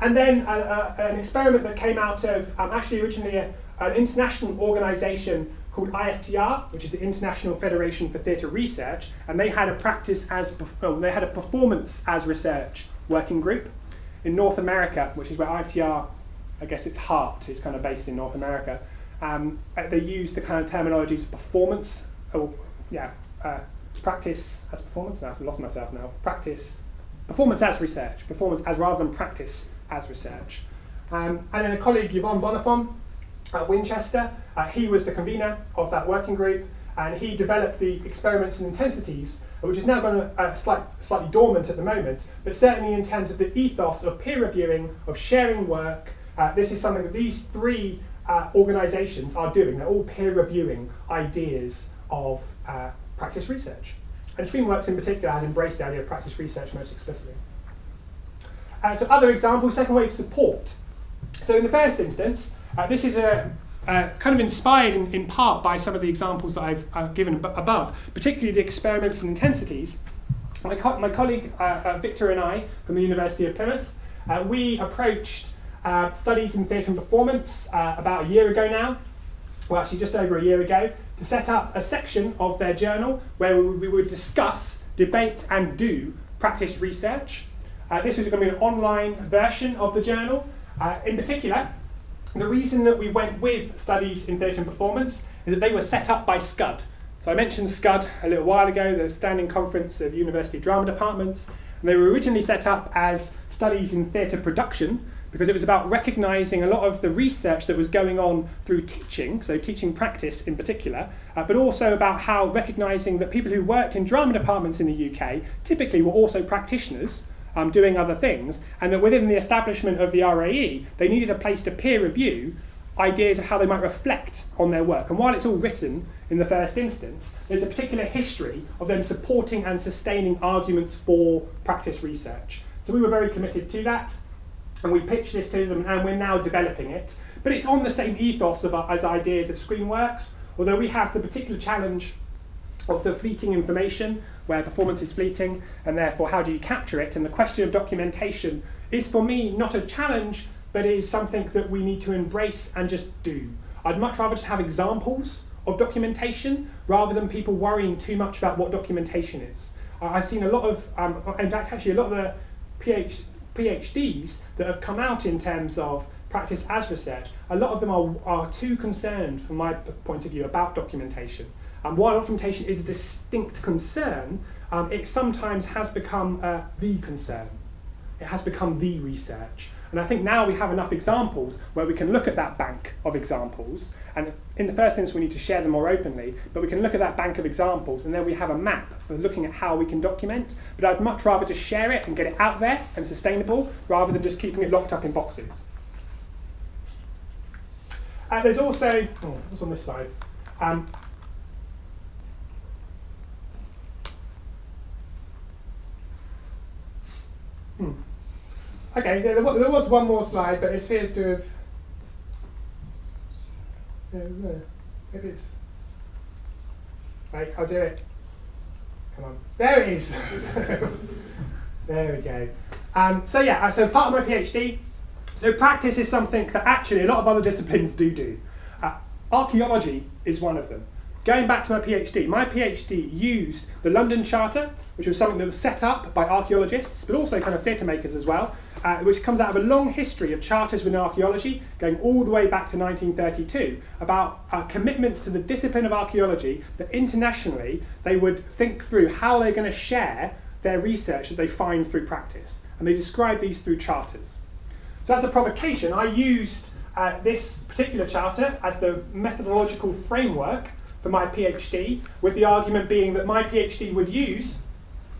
And then an experiment that came out of actually originally an international organisation called IFTR, which is the International Federation for Theatre Research, and they had a performance as research working group in North America, which is where IFTR, I guess its heart is kind of based in North America. They use the kind of terminologies of performance, practice as performance. Now I've lost myself now. Performance as research, performance as rather than practice as research. And then a colleague, Yvonne Bonifon at Winchester, he was the convener of that working group, and he developed the experiments and intensities, which is now going to slightly dormant at the moment, but certainly in terms of the ethos of peer reviewing, of sharing work. This is something that these three organisations are doing. They're all peer reviewing ideas of practice research. And StreamWorks in particular has embraced the idea of practice research most explicitly. So other examples, second wave support. So in the first instance, this is kind of inspired in part by some of the examples that I've given above, particularly the experiments and intensities. My colleague Victor and I from the University of Plymouth, we approached studies in theatre and performance about a year ago now, well actually just over a year ago, to set up a section of their journal where we would discuss, debate and do practice research. This was going to be an online version of the journal. In particular, the reason that we went with studies in theatre and performance is that they were set up by SCUD. So I mentioned SCUD a little while ago, the Standing Conference of University Drama Departments, and they were originally set up as studies in theatre production because it was about recognising a lot of the research that was going on through teaching, so teaching practice in particular, but also about how recognising that people who worked in drama departments in the UK typically were also practitioners, doing other things, and that within the establishment of the RAE, they needed a place to peer review ideas of how they might reflect on their work. And while it's all written in the first instance, there's a particular history of them supporting and sustaining arguments for practice research. So we were very committed to that, and we pitched this to them, and we're now developing it. But it's on the same ethos as ideas of ScreenWorks, although we have the particular challenge of the fleeting information, where performance is fleeting, and therefore how do you capture it? And the question of documentation is, for me, not a challenge, but it is something that we need to embrace and just do. I'd much rather just have examples of documentation rather than people worrying too much about what documentation is. I've seen a lot of, in fact, actually a lot of the PhDs that have come out in terms of practice as research, a lot of them are too concerned, from my point of view, about documentation. While documentation is a distinct concern, it sometimes has become the concern. It has become the research. And I think now we have enough examples where we can look at that bank of examples, and in the first instance we need to share them more openly, but we can look at that bank of examples and then we have a map for looking at how we can document. But I'd much rather just share it and get it out there and sustainable, rather than just keeping it locked up in boxes. There's also, what's on this slide? Okay, there was one more slide, but it appears to have... No, maybe it's... Right, I'll do it. Come on. There it is! There we go. So part of my PhD, so practice is something that actually a lot of other disciplines do. Archaeology is one of them. Going back to my PhD used the London Charter, which was something that was set up by archaeologists, but also kind of theatre makers as well, which comes out of a long history of charters within archaeology, going all the way back to 1932, about commitments to the discipline of archaeology, that internationally they would think through how they're going to share their research that they find through practice. And they describe these through charters. So as a provocation, I used this particular charter as the methodological framework for my PhD, with the argument being that my PhD would use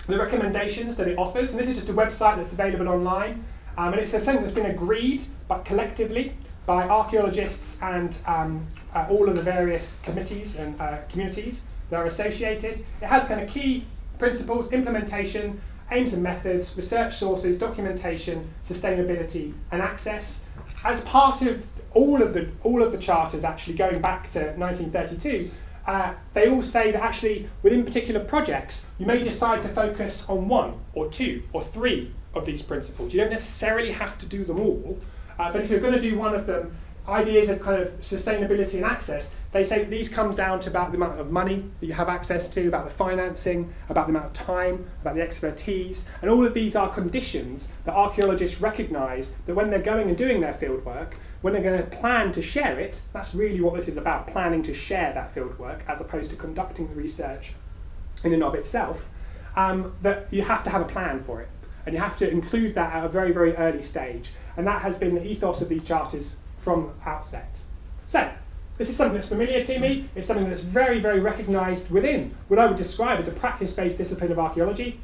the recommendations that it offers, and this is just a website that's available online, and it's something that's been agreed but collectively by archaeologists and all of the various committees and communities that are associated. It has kind of key principles, implementation, aims and methods, research sources, documentation, sustainability and access. As part of all of the charters, actually going back to 1932, they all say that actually within particular projects you may decide to focus on one or two or three of these principles. You don't necessarily have to do them all, but if you're going to do one of them, ideas of kind of sustainability and access, they say that these come down to about the amount of money that you have access to, about the financing, about the amount of time, about the expertise, and all of these are conditions that archaeologists recognise that when they're going and doing their field work, when they're going to plan to share it, that's really what this is about, planning to share that field work as opposed to conducting the research in and of itself, that you have to have a plan for it. And you have to include that at a very, very early stage. And that has been the ethos of these charters from outset. So, this is something that's familiar to me. It's something that's very, very recognised within what I would describe as a practice-based discipline of archaeology.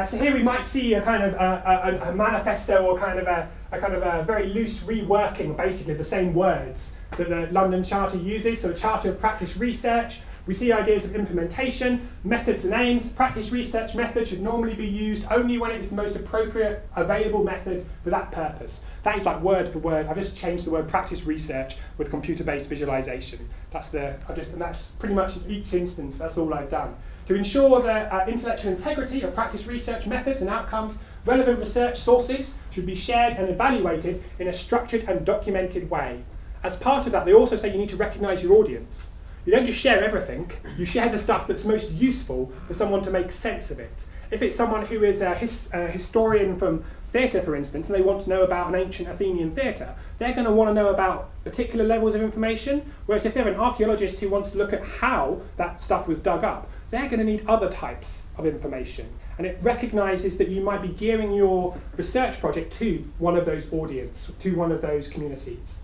So here we might see a kind of a manifesto or kind of a very loose reworking, basically, of the same words that the London Charter uses. So a Charter of Practice Research. We see ideas of implementation, methods and aims. Practice research method should normally be used only when it's the most appropriate available method for that purpose. That is like word for word. I've just changed the word practice research with computer-based visualization. And that's pretty much in each instance, that's all I've done. To ensure the intellectual integrity of practice research methods and outcomes, relevant research sources should be shared and evaluated in a structured and documented way. As part of that, they also say you need to recognise your audience. You don't just share everything, you share the stuff that's most useful for someone to make sense of it. If it's someone who is a historian from theatre, for instance, and they want to know about an ancient Athenian theatre, they're going to want to know about particular levels of information, whereas if they're an archaeologist who wants to look at how that stuff was dug up, they're going to need other types of information. And it recognises that you might be gearing your research project to one of those audience, to one of those communities.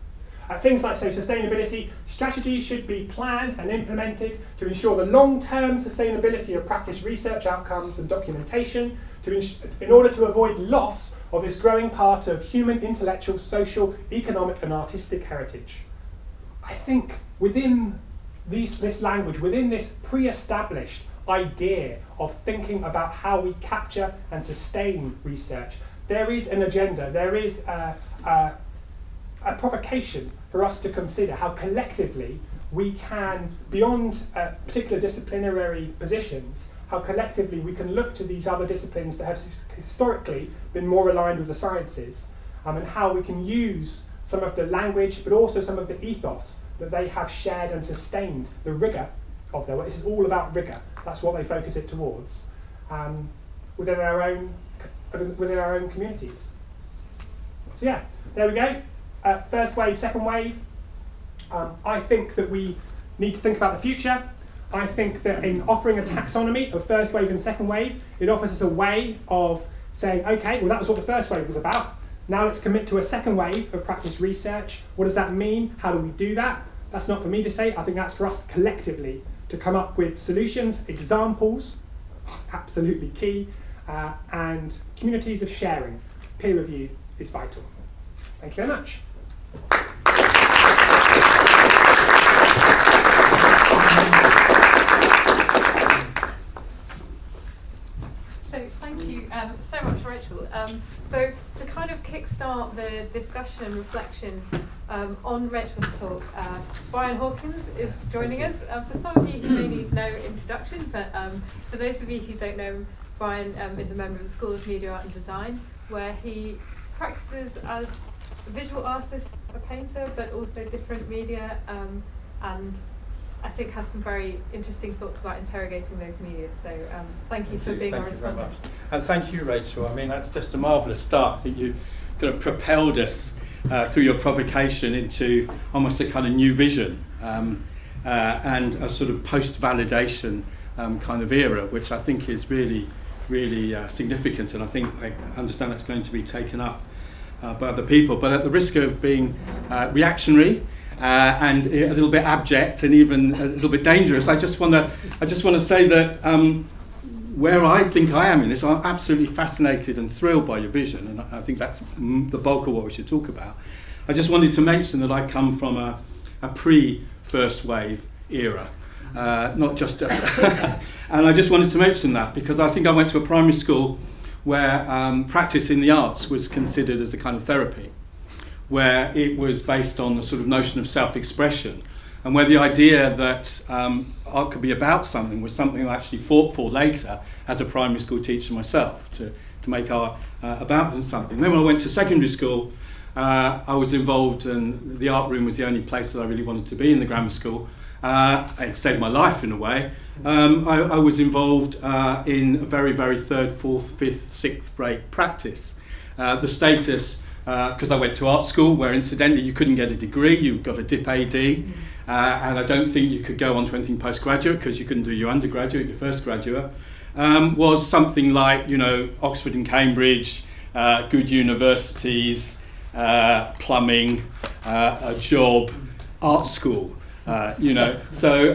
Things like, say, sustainability, strategies should be planned and implemented to ensure the long-term sustainability of practice research outcomes and documentation in order to avoid loss of this growing part of human intellectual, social, economic and artistic heritage. I think within this language, within this pre-established idea of thinking about how we capture and sustain research, there is an agenda, there is a provocation for us to consider how collectively we can, beyond particular disciplinary positions, how collectively we can look to these other disciplines that have historically been more aligned with the sciences, and how we can use some of the language but also some of the ethos that they have shared and sustained, the rigour of their work. This is all about rigour. That's what they focus it towards within our own communities. So yeah, there we go. First wave, second wave. I think that we need to think about the future. I think that in offering a taxonomy of first wave and second wave, it offers us a way of saying, okay, well that was what the first wave was about. Now let's commit to a second wave of practice research. What does that mean? How do we do that? That's not for me to say. I think that's for us collectively to come up with solutions, examples, absolutely key, and communities of sharing. Peer review is vital. Thank you very much.
So thank you so much, Rachel. So to kind of kickstart the discussion and reflection on Rachel's talk, Brian Hawkins is joining us. For some of you who may need no introduction, but for those of you who don't know, Brian is a member of the School of Media Art and Design, where he practices as a visual artist, a painter, but also different media, and I think has some very interesting thoughts about interrogating those media. So thank you for being our respondent.
And thank you, Rachel. I mean, that's just a marvellous start. I think you've kind of propelled us through your provocation into almost a kind of new vision and a sort of post-validation kind of era, which I think is really, really significant. And I understand that's going to be taken up by other people. But at the risk of being reactionary, and a little bit abject and even a little bit dangerous, I just want to say that where I think I am in this, I'm absolutely fascinated and thrilled by your vision, and I think that's the bulk of what we should talk about. I just wanted to mention that I come from a pre-first wave era, not just, and I just wanted to mention that because I think I went to a primary school where practice in the arts was considered as a kind of therapy, where it was based on the sort of notion of self-expression, and where the idea that art could be about something was something I actually fought for later as a primary school teacher myself, to make art about something. Then when I went to secondary school, I was involved, and the art room was the only place that I really wanted to be in the grammar school. It saved my life in a way. I was involved in a very, very third, fourth, fifth, sixth rate practice. The status, because I went to art school, where incidentally you couldn't get a degree, you got a Dip AD, and I don't think you could go on to anything postgraduate because you couldn't do your undergraduate, your first graduate, was something like, Oxford and Cambridge, good universities, plumbing, a job, art school. So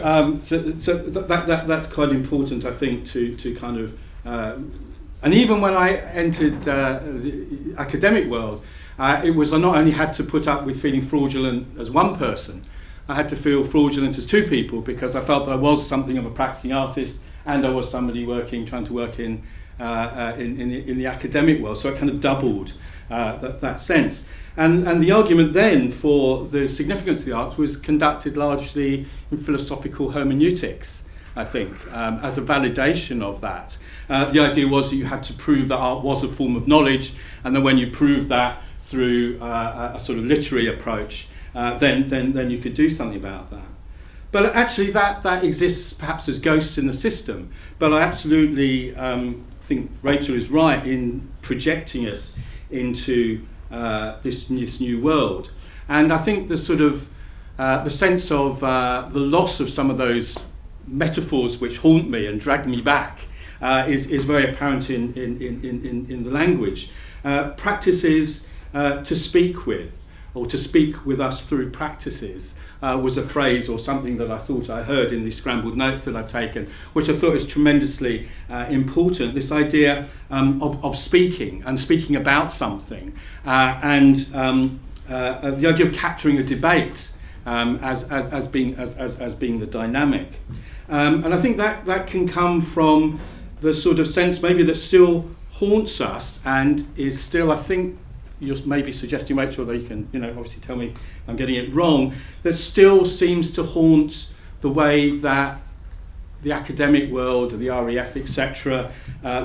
that's quite important, I think, to kind of, and even when I entered the academic world, it was I not only had to put up with feeling fraudulent as one person, I had to feel fraudulent as two people, because I felt that I was something of a practicing artist and I was somebody trying to work in the academic world. So it kind of doubled that sense. And the argument then for the significance of the arts was conducted largely in philosophical hermeneutics, I think, as a validation of that. The idea was that you had to prove that art was a form of knowledge, and then when you proved that through a sort of literary approach, then you could do something about that. But actually that exists perhaps as ghosts in the system. But I absolutely think Rachel is right in projecting us into this new world. And I think the sort of the sense of the loss of some of those metaphors which haunt me and drag me back is very apparent in the language. Practices to speak with, or to speak with us through practices, was a phrase or something that I thought I heard in these scrambled notes that I've taken, which I thought was tremendously important. This idea of speaking and speaking about something, and the idea of capturing a debate as being the dynamic, and I think that can come from the sort of sense maybe that still haunts us and is still, I think, you're maybe suggesting, Rachel, that you can, obviously tell me if I'm getting it wrong, that still seems to haunt the way that the academic world, the REF, etc.,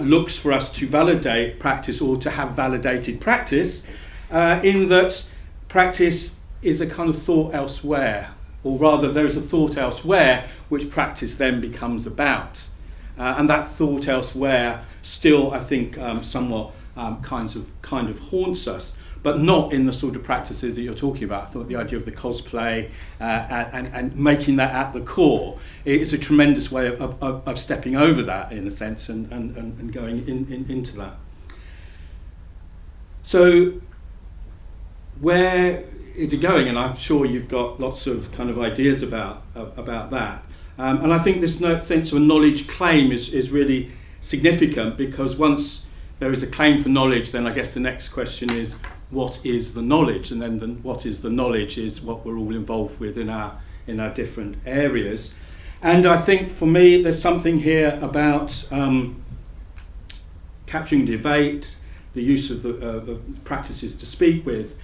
looks for us to validate practice or to have validated practice, in that practice is a kind of thought elsewhere, or rather there is a thought elsewhere which practice then becomes about. And that thought elsewhere still, I think, somewhat kind of haunts us, but not in the sort of practices that you're talking about. I thought the idea of the cosplay and making that at the core is a tremendous way of stepping over that, in a sense, and going into that. So where is it going? And I'm sure you've got lots of kind of ideas about that. And I think this sense of a knowledge claim is really significant, because once there is a claim for knowledge, then I guess the next question is, what is the knowledge? And then what is the knowledge is what we're all involved with in our different areas. And I think for me, there's something here about capturing debate, the use of the practices to speak with,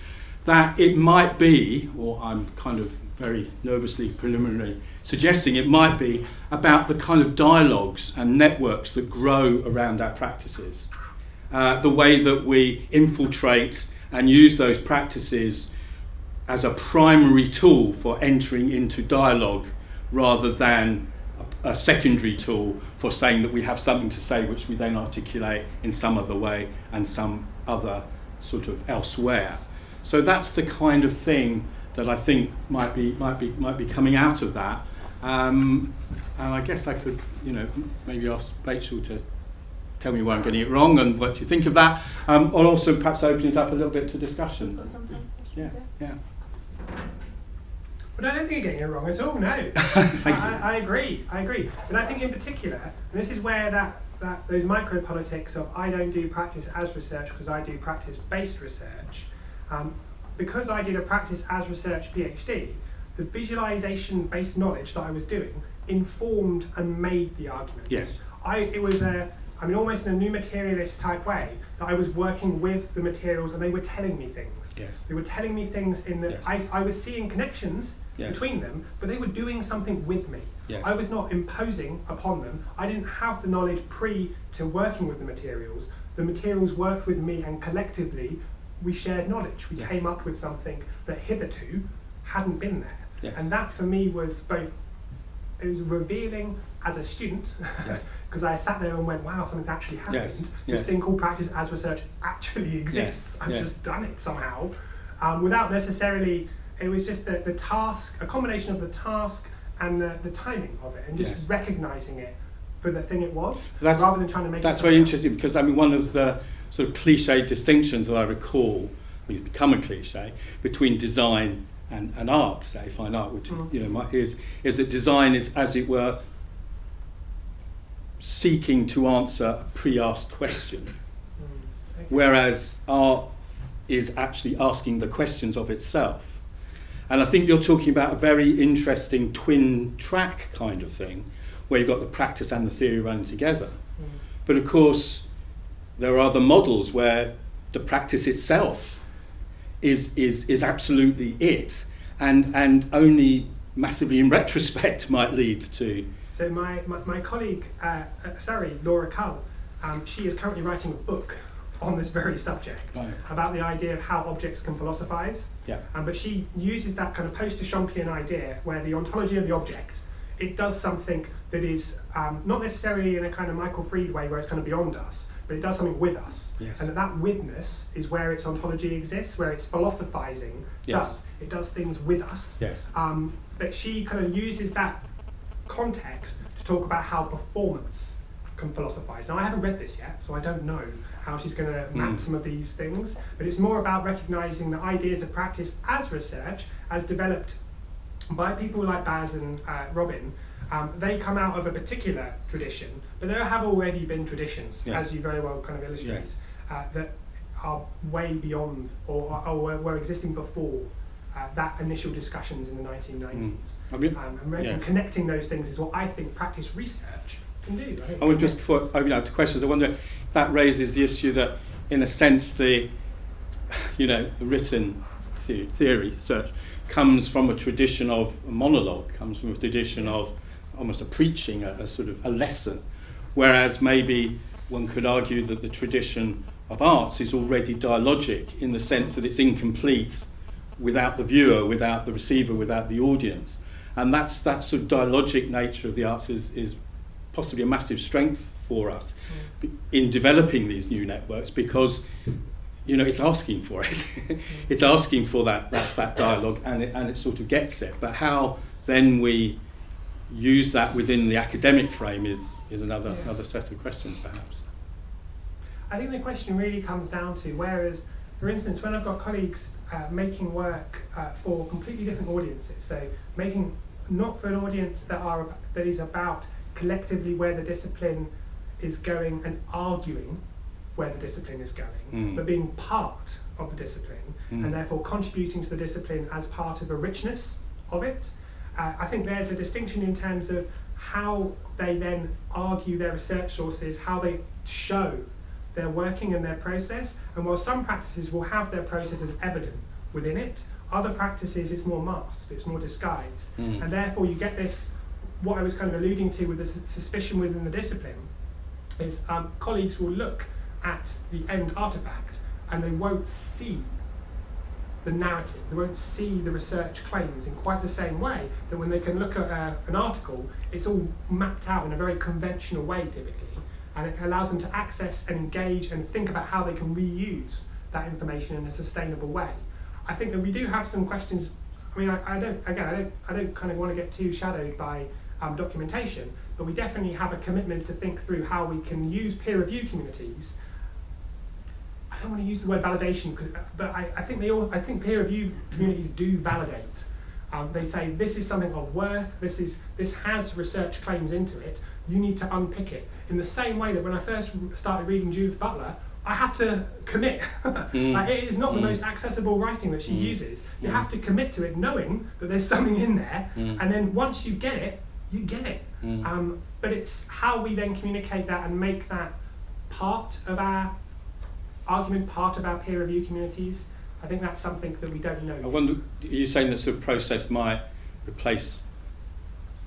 that it might be, or I'm kind of very nervously preliminary suggesting it might be, about the kind of dialogues and networks that grow around our practices. The way that we infiltrate and use those practices as a primary tool for entering into dialogue, rather than a secondary tool for saying that we have something to say which we then articulate in some other way and some other sort of elsewhere. So that's the kind of thing that I think might be coming out of that. And I guess I could, maybe ask Rachel to tell me where I'm getting it wrong and what you think of that, or also perhaps open it up a little bit to discussion. Yeah.
But I don't think you're getting it wrong at all, no. I agree. But I think in particular, and this is where that those micro-politics of I don't do practice as research because I do practice-based research, because I did a practice as research PhD, the visualization-based knowledge that I was doing informed and made the arguments.
Yes.
It was almost in a new materialist type way, that I was working with the materials and they were telling me things.
Yes.
They were telling me things in that I was seeing connections between them, but they were doing something with me.
Yes.
I was not imposing upon them. I didn't have the knowledge pre to working with the materials. The materials worked with me and collectively we shared knowledge. We
Yes.
came up with something that hitherto hadn't been there.
Yes.
And that for me was both, it was revealing as a student,
Yes.
because I sat there and went, wow, something's actually happened.
Yes.
This
Yes.
thing called practice as research actually exists. I've
Yes.
just done it somehow, without necessarily, it was just the task, a combination of the task and the timing of it, and just
Yes.
recognising it for the thing it was,
That's-
rather than trying to make it
That's
something
very
else.
interesting, because I mean, one of the sort of cliche distinctions that I recall, it's become a cliche, between design and art, say fine art, which is that design is, as it were, seeking to answer a pre-asked question,
Okay.
whereas art is actually asking the questions of itself. And I think you're talking about a very interesting twin track kind of thing, where you've got the practice and the theory running together. But of course, there are other models where the practice itself is absolutely it, and only massively in retrospect might lead to.
So my colleague at Surrey, Laura Cull, she is currently writing a book on this very subject,
Right.
about the idea of how objects can philosophise.
Yeah.
But she uses that kind of post-Duchampian idea where the ontology of the object, it does something that is not necessarily in a kind of Michael Fried way where it's kind of beyond us, but it does something with us.
Yes.
And that withness is where its ontology exists, where its philosophising
Yes.
does. It does things with us.
Yes.
But she kind of uses that context to talk about how performance can philosophise. Now, I haven't read this yet, so I don't know how she's going to map some of these things, but it's more about recognising the ideas of practice as research, as developed by people like Baz and Robin. They come out of a particular tradition, but there have already been traditions,
Yes.
as you very well kind of illustrate,
Yes.
that are way beyond or were existing before that initial discussions in the 1990s.
I mean,
And connecting those things is what I think practice research can do. I think
I would just,
connects.
before opening up to questions, I wonder if that raises the issue that, in a sense, the written theory research comes from a tradition of a monologue, comes from a tradition of almost a preaching, a sort of a lesson, whereas maybe one could argue that the tradition of arts is already dialogic in the sense that it's incomplete without the viewer, without the receiver, without the audience. And that sort of dialogic nature of the arts is possibly a massive strength for us in developing these new networks, because it's asking for it. It's asking for that dialogue, and it sort of gets it. But how then we use that within the academic frame is another set of questions, perhaps.
I think the question really comes down to, whereas, for instance, when I've got colleagues making work for completely different audiences, so making not for an audience that is about collectively where the discipline is going and arguing where the discipline is going, but being part of the discipline and therefore contributing to the discipline as part of a richness of it. I think there's a distinction in terms of how they then argue their research sources, how they show their working and their process. And while some practices will have their process as evident within it, other practices it's more masked, it's more disguised. And therefore you get this, what I was kind of alluding to with the suspicion within the discipline, is colleagues will look at the end artifact and they won't see the narrative, they won't see the research claims in quite the same way that when they can look at an article, it's all mapped out in a very conventional way typically, and it allows them to access and engage and think about how they can reuse that information in a sustainable way. I think that we do have some questions. I mean, I don't kind of want to get too shadowed by documentation, but we definitely have a commitment to think through how we can use peer review communities. I don't want to use the word validation, but I think peer review communities do validate. They say this is something of worth. This has research claims into it. You need to unpick it. In the same way that when I first started reading Judith Butler, I had to commit. Like, it is not the most accessible writing that she uses. You have to commit to it, knowing that there's something in there, and then once you get it, you get it. But it's how we then communicate that and make that part of our argument, part of our peer review communities. I think that's something that we don't know.
I wonder, are you saying that sort of process might replace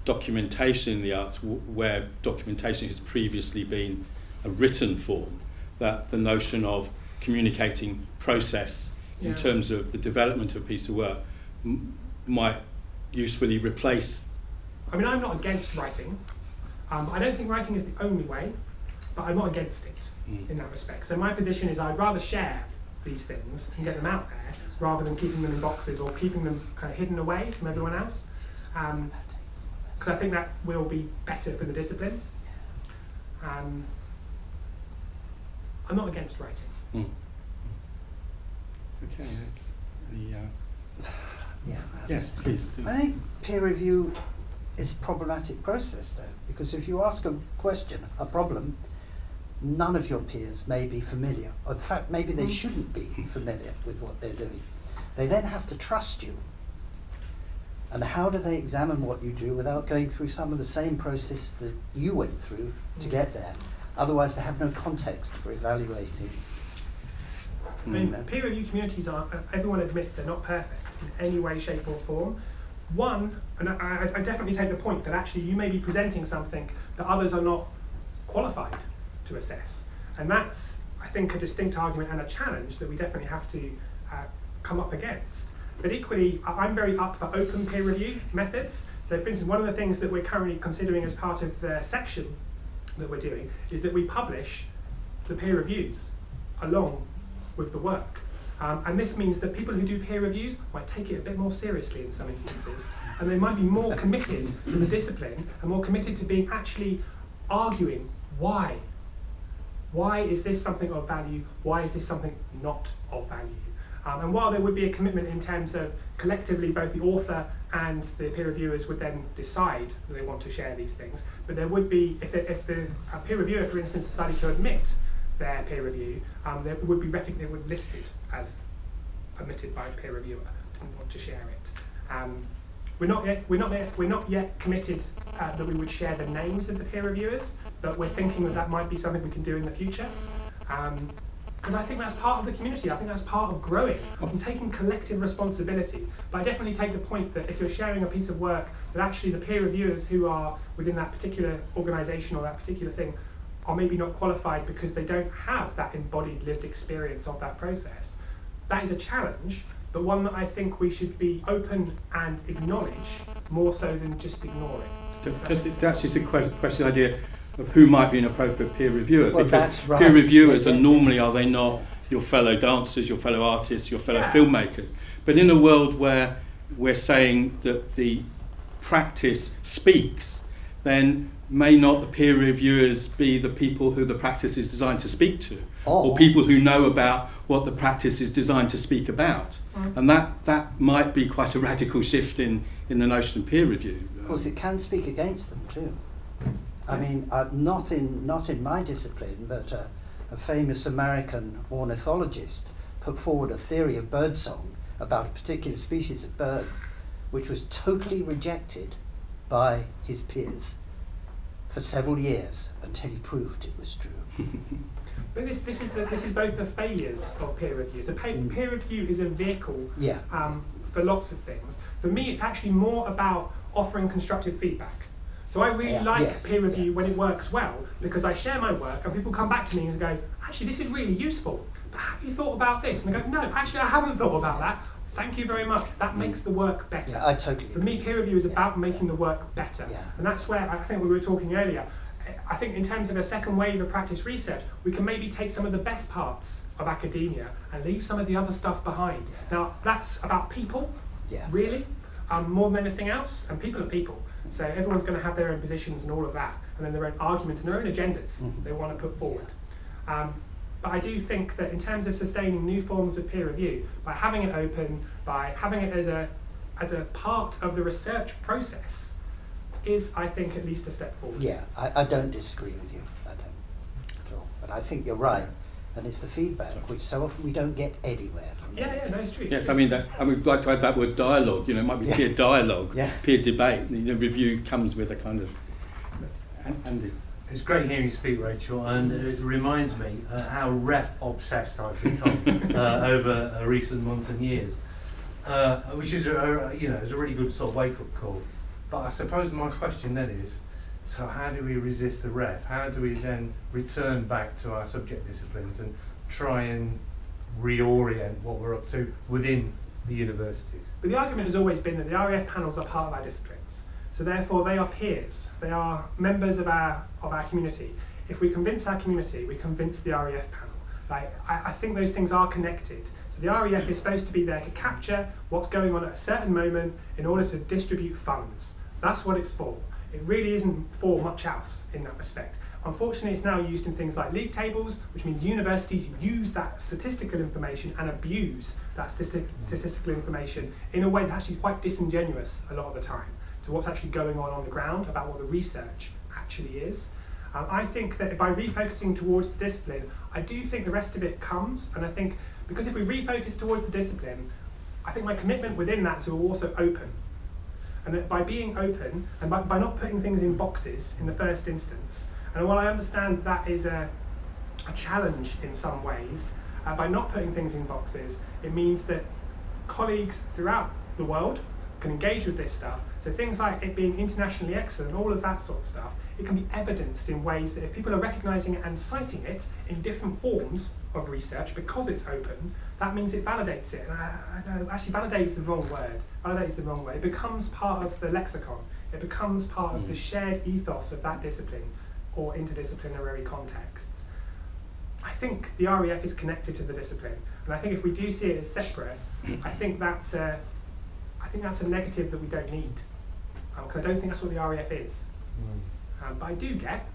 documentation in the arts, where documentation has previously been a written form, that the notion of communicating process in terms of the development of a piece of work might usefully replace.
I mean, I'm not against writing. I don't think writing is the only way, but I'm not against it in that respect. So my position is I'd rather share these things and get them out there rather than keeping them in boxes or keeping them kind of hidden away from everyone else. Because I think that will be better for the discipline. I'm not against writing.
Okay, that's
Yeah.
yes, please do.
I think peer review is a problematic process, though, because if you ask a question, a problem, none of your peers may be familiar. Or in fact, maybe they shouldn't be familiar with what they're doing. They then have to trust you. And how do they examine what you do without going through some of the same process that you went through to get there? Otherwise, they have no context for evaluating.
I mean, peer review communities are, everyone admits they're not perfect in any way, shape or form. One, and I definitely take the point that actually you may be presenting something that others are not qualified to assess. And that's, I think, a distinct argument and a challenge that we definitely have to come up against. But equally, I'm very up for open peer review methods. So for instance, one of the things that we're currently considering as part of the section that we're doing is that we publish the peer reviews along with the work. And this means that people who do peer reviews might take it a bit more seriously in some instances, and they might be more committed to the discipline and more committed to being actually arguing why. Why is this something of value? Why is this something not of value? And while there would be a commitment in terms of collectively both the author and the peer reviewers would then decide that they want to share these things, but there would be, if the peer reviewer, for instance, decided to admit their peer review, there would be it would listed as admitted by a peer reviewer, didn't want to share it. We're not yet committed that we would share the names of the peer reviewers, but we're thinking that might be something we can do in the future. Because I think that's part of the community. I think that's part of growing and taking collective responsibility. But I definitely take the point that if you're sharing a piece of work, that actually the peer reviewers who are within that particular organisation or that particular thing are maybe not qualified because they don't have that embodied lived experience of that process. That is a challenge, but one that I think we should be open and acknowledge more so than just ignoring.
Just actually the question idea of who might be an appropriate peer reviewer.
Well,
because
that's right.
peer reviewers
Yeah,
are
yeah.
normally, are they not your fellow dancers, your fellow artists, your fellow filmmakers? But in a world where we're saying that the practice speaks, then may not the peer reviewers be the people who the practice is designed to speak to, or people who know about what the practice is designed to speak about? And that might be quite a radical shift in the notion of peer review.
Of course, it can speak against them too. I mean, not in my discipline, but a famous American ornithologist put forward a theory of birdsong about a particular species of bird, which was totally rejected by his peers for several years until he proved it was true.
But this is both the failures of peer review. So peer review is a vehicle for lots of things. For me, it's actually more about offering constructive feedback. So I really like peer review when it works well, because I share my work and people come back to me and go, actually, this is really useful, but have you thought about this? And they go, no, actually, I haven't thought about that. Thank you very much. That makes the work better.
Yeah, I totally
For me, peer review is about making the work better.
Yeah.
And that's where I think we were talking earlier. I think in terms of a second wave of practice research, we can maybe take some of the best parts of academia and leave some of the other stuff behind. Now, that's about people, really, more than anything else, and people are people. So everyone's going to have their own positions and all of that, and then their own arguments and their own agendas they want to put forward. But I do think that in terms of sustaining new forms of peer review, by having it open, by having it as a part of the research process, is, I think, at least a step forward.
Yeah, I don't disagree with you. I don't at all. But I think you're right. And it's the feedback, which so often we don't get anywhere from.
No, it's true.
Yes, I mean, we'd like to add that word dialogue. It might be peer dialogue, peer debate. Review comes with a kind of. Andy.
It's great hearing you speak, Rachel, and it reminds me how ref obsessed I've become over recent months and years, which is is a really good sort of wake up call. But I suppose my question then is, so how do we resist the ref? How do we then return back to our subject disciplines and try and reorient what we're up to within the universities.
But the argument has always been that the RAF panels are part of our disciplines. So therefore they are peers, they are members of our community. If we convince our community, we convince the RAF panel. Like, I think those things are connected. So the RAF is supposed to be there to capture what's going on at a certain moment in order to distribute funds. That's what it's for. It really isn't for much else in that respect. Unfortunately, it's now used in things like league tables, which means universities use that statistical information and abuse that statistical information in a way that's actually quite disingenuous a lot of the time to what's actually going on the ground about what the research actually is. I think that by refocusing towards the discipline, I do think the rest of it comes, and I think because if we refocus towards the discipline, I think my commitment within that is to also open. And that by being open, and by not putting things in boxes in the first instance, and while I understand that is a challenge in some ways, by not putting things in boxes, it means that colleagues throughout the world can engage with this stuff. So things like it being internationally excellent, all of that sort of stuff, it can be evidenced in ways that if people are recognising it and citing it in different forms of research because it's open, that means it validates it. And I know, actually validates the wrong word. Validates the wrong way. It becomes part of the lexicon. It becomes part of the shared ethos of that discipline or interdisciplinary contexts. I think the RAF is connected to the discipline, and I think if we do see it as separate, I think that's a negative that we don't need, because I don't think that's what the RAF is. But I do get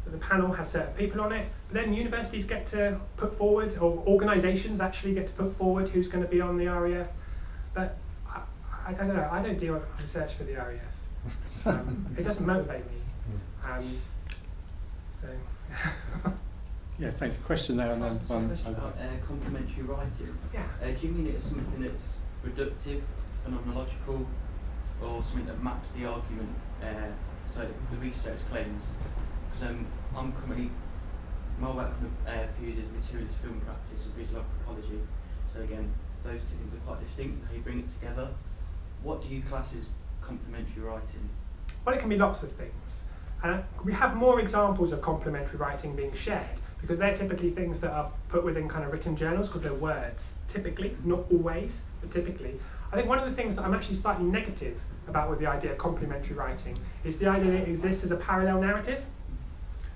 that the panel has certain people on it, but then universities get to put forward, or organisations actually get to put forward who's going to be on the RAF. But I don't know, I don't do research for the RAF. It doesn't motivate me. So.
Yeah, thanks. Question there, and then one.
Question about complementary writing.
Yeah.
Do you mean it's something that's reductive, phenomenological, or something that maps the argument? So the research claims, because I'm currently, my work fuses materialist film practice with visual anthropology. So again, those two things are quite distinct, and how you bring it together. What do you class as complementary writing?
Well, it can be lots of things. And we have more examples of complementary writing being shared, because they're typically things that are put within kind of written journals because they're words, typically, not always, but typically. I think one of the things that I'm actually slightly negative about with the idea of complementary writing is the idea that it exists as a parallel narrative.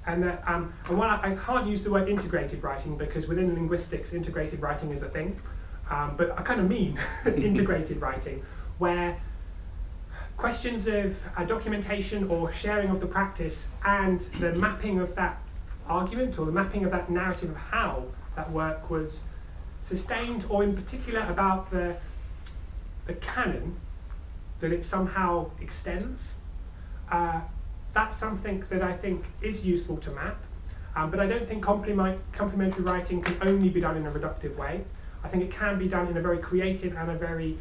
And that, and while I can't use the word integrated writing because within linguistics, integrated writing is a thing, but I kind of mean integrated writing, where questions of documentation or sharing of the practice and the mapping of that argument or the mapping of that narrative of how that work was sustained, or in particular about the canon that it somehow extends. That's something that I think is useful to map, but I don't think complementary writing can only be done in a reductive way. I think it can be done in a very creative and a very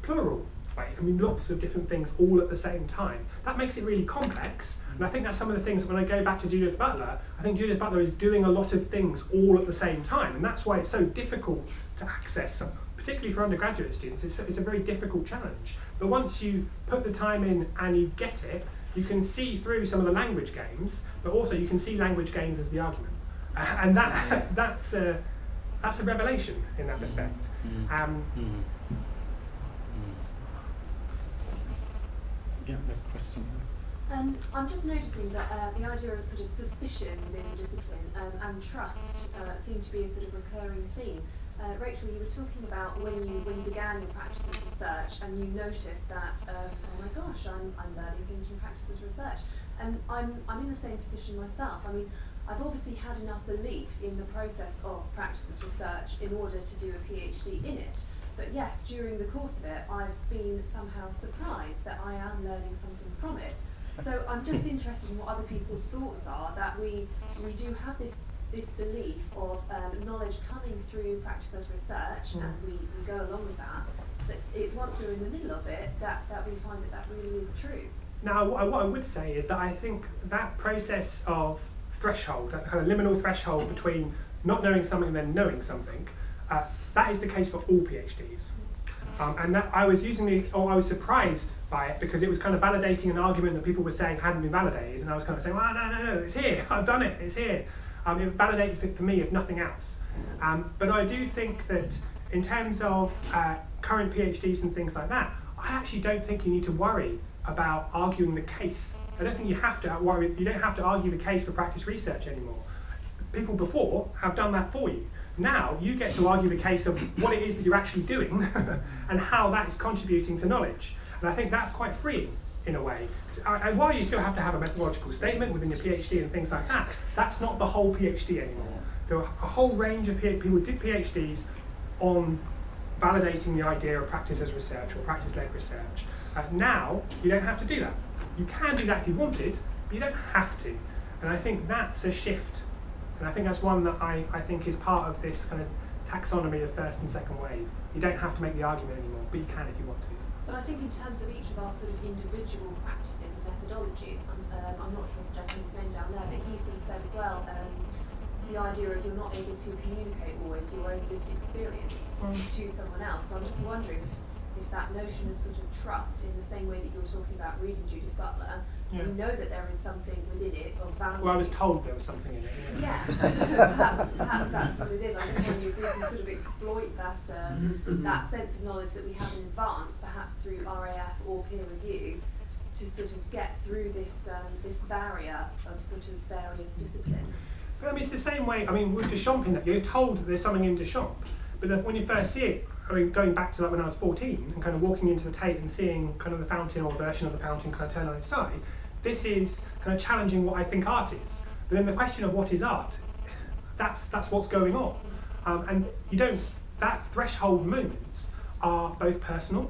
plural way. It can be lots of different things all at the same time. That makes it really complex, and I think that's some of the things that when I go back to Judith Butler, I think Judith Butler is doing a lot of things all at the same time, and that's why it's so difficult to access, particularly for undergraduate students. It's a very difficult challenge. But once you put the time in and you get it, you can see through some of the language games, but also you can see language games as the argument. And that's a revelation in that respect.
Yeah, the question.
I'm just noticing that the idea of sort of suspicion within the discipline and trust seem to be a sort of recurring theme. Rachel, you were talking about when you began your practice as research and you noticed that, oh my gosh, I'm learning things from practice as research. And I'm in the same position myself. I mean, I've obviously had enough belief in the process of practice as research in order to do a PhD in it. But yes, during the course of it, I've been somehow surprised that I am learning something from it. So I'm just interested in what other people's thoughts are, that we do have this belief of knowledge coming through practice as research, and we go along with that. But it's once we're in the middle of it that we find that really is true.
Now, what I would say is that I think that process of threshold, that kind of liminal threshold between not knowing something and then knowing something, that is the case for all PhDs. And that I was surprised by it because it was kind of validating an argument that people were saying hadn't been validated, and I was kind of saying, well, no, it's here, I've done it, it's here. It validated it for me, if nothing else. But I do think that in terms of current PhDs and things like that, I actually don't think you need to worry about arguing the case. I don't think you have to worry. You don't have to argue the case for practice research anymore. People before have done that for you. Now you get to argue the case of what it is that you're actually doing and how that is contributing to knowledge. And I think that's quite freeing in a way. And while you still have to have a methodological statement within your PhD and things like that, that's not the whole PhD anymore. There are a whole range of people who did PhDs on validating the idea of practice as research or practice-led research. Now you don't have to do that. You can do that if you wanted, but you don't have to. And I think that's a shift. And I think that's one that I think is part of this kind of taxonomy of first and second wave. You don't have to make the argument anymore, but you can if you want to.
But I think in terms of each of our sort of individual practices and methodologies, I'm not sure of the gentleman's name down there, but he sort of said as well, the idea of you're not able to communicate always your own lived experience to someone else. So I'm just wondering if that notion of sort of trust, in the same way that you're talking about reading Judith Butler, you know that there is something within it of value.
Well, I was told there was something in it.
Yeah, perhaps that's what it is. I'm just wondering if we can sort of exploit that that sense of knowledge that we have in advance, perhaps through RAF or peer review, to sort of get through this this barrier of sort of various disciplines.
But I mean, it's the same way. I mean, with Deschamps in that, you're told that there's something in Deschamps, but when you first see it, I mean, going back to like when I was 14 and kind of walking into the Tate and seeing kind of the fountain or version of the fountain kind of turn on its side, this is kind of challenging what I think art is. But then the question of what is art, that's what's going on. And you don't, that threshold moments are both personal,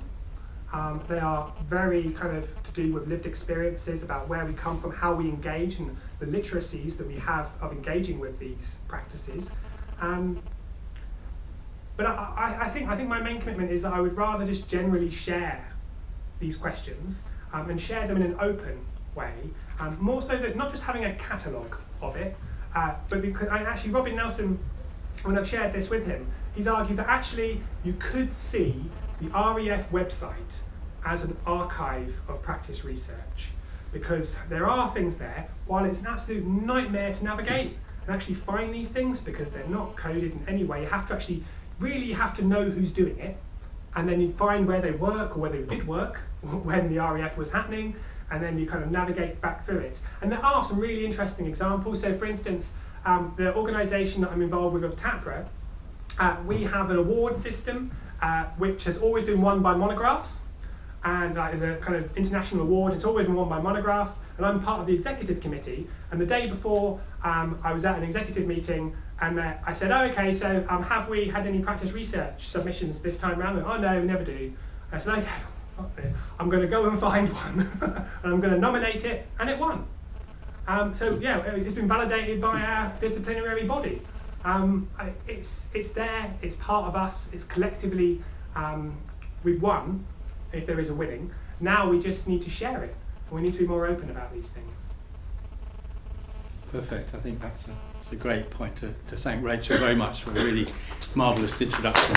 they are very kind of to do with lived experiences about where we come from, how we engage, and the literacies that we have of engaging with these practices. But I think my main commitment is that I would rather just generally share these questions and share them in an open way, more so that not just having a catalogue of it, but because actually Robin Nelson, when I've shared this with him, he's argued that actually you could see the REF website as an archive of practice research, because there are things there, while it's an absolute nightmare to navigate and actually find these things because they're not coded in any way. You have to actually really have to know who's doing it, and then you find where they work or where they did work when the REF was happening, and then you kind of navigate back through it. And there are some really interesting examples. So for instance, the organisation that I'm involved with of TAPRA, we have an award system which has always been won by monographs, and is a kind of international award. It's always been won by monographs, and I'm part of the executive committee. And the day before, I was at an executive meeting, and I said, "Oh, okay, so have we had any practice research submissions this time round?" "Oh no, we never do." I said, "Okay, fuck it. I'm going to go and find one, and I'm going to nominate it," and it won. So yeah, it's been validated by our disciplinary body. It's there. It's part of us. It's collectively we've won. If there is a winning, now we just need to share it. We need to be more open about these things.
Perfect. I think that's a great point to thank Rachel very much for a really marvellous introduction.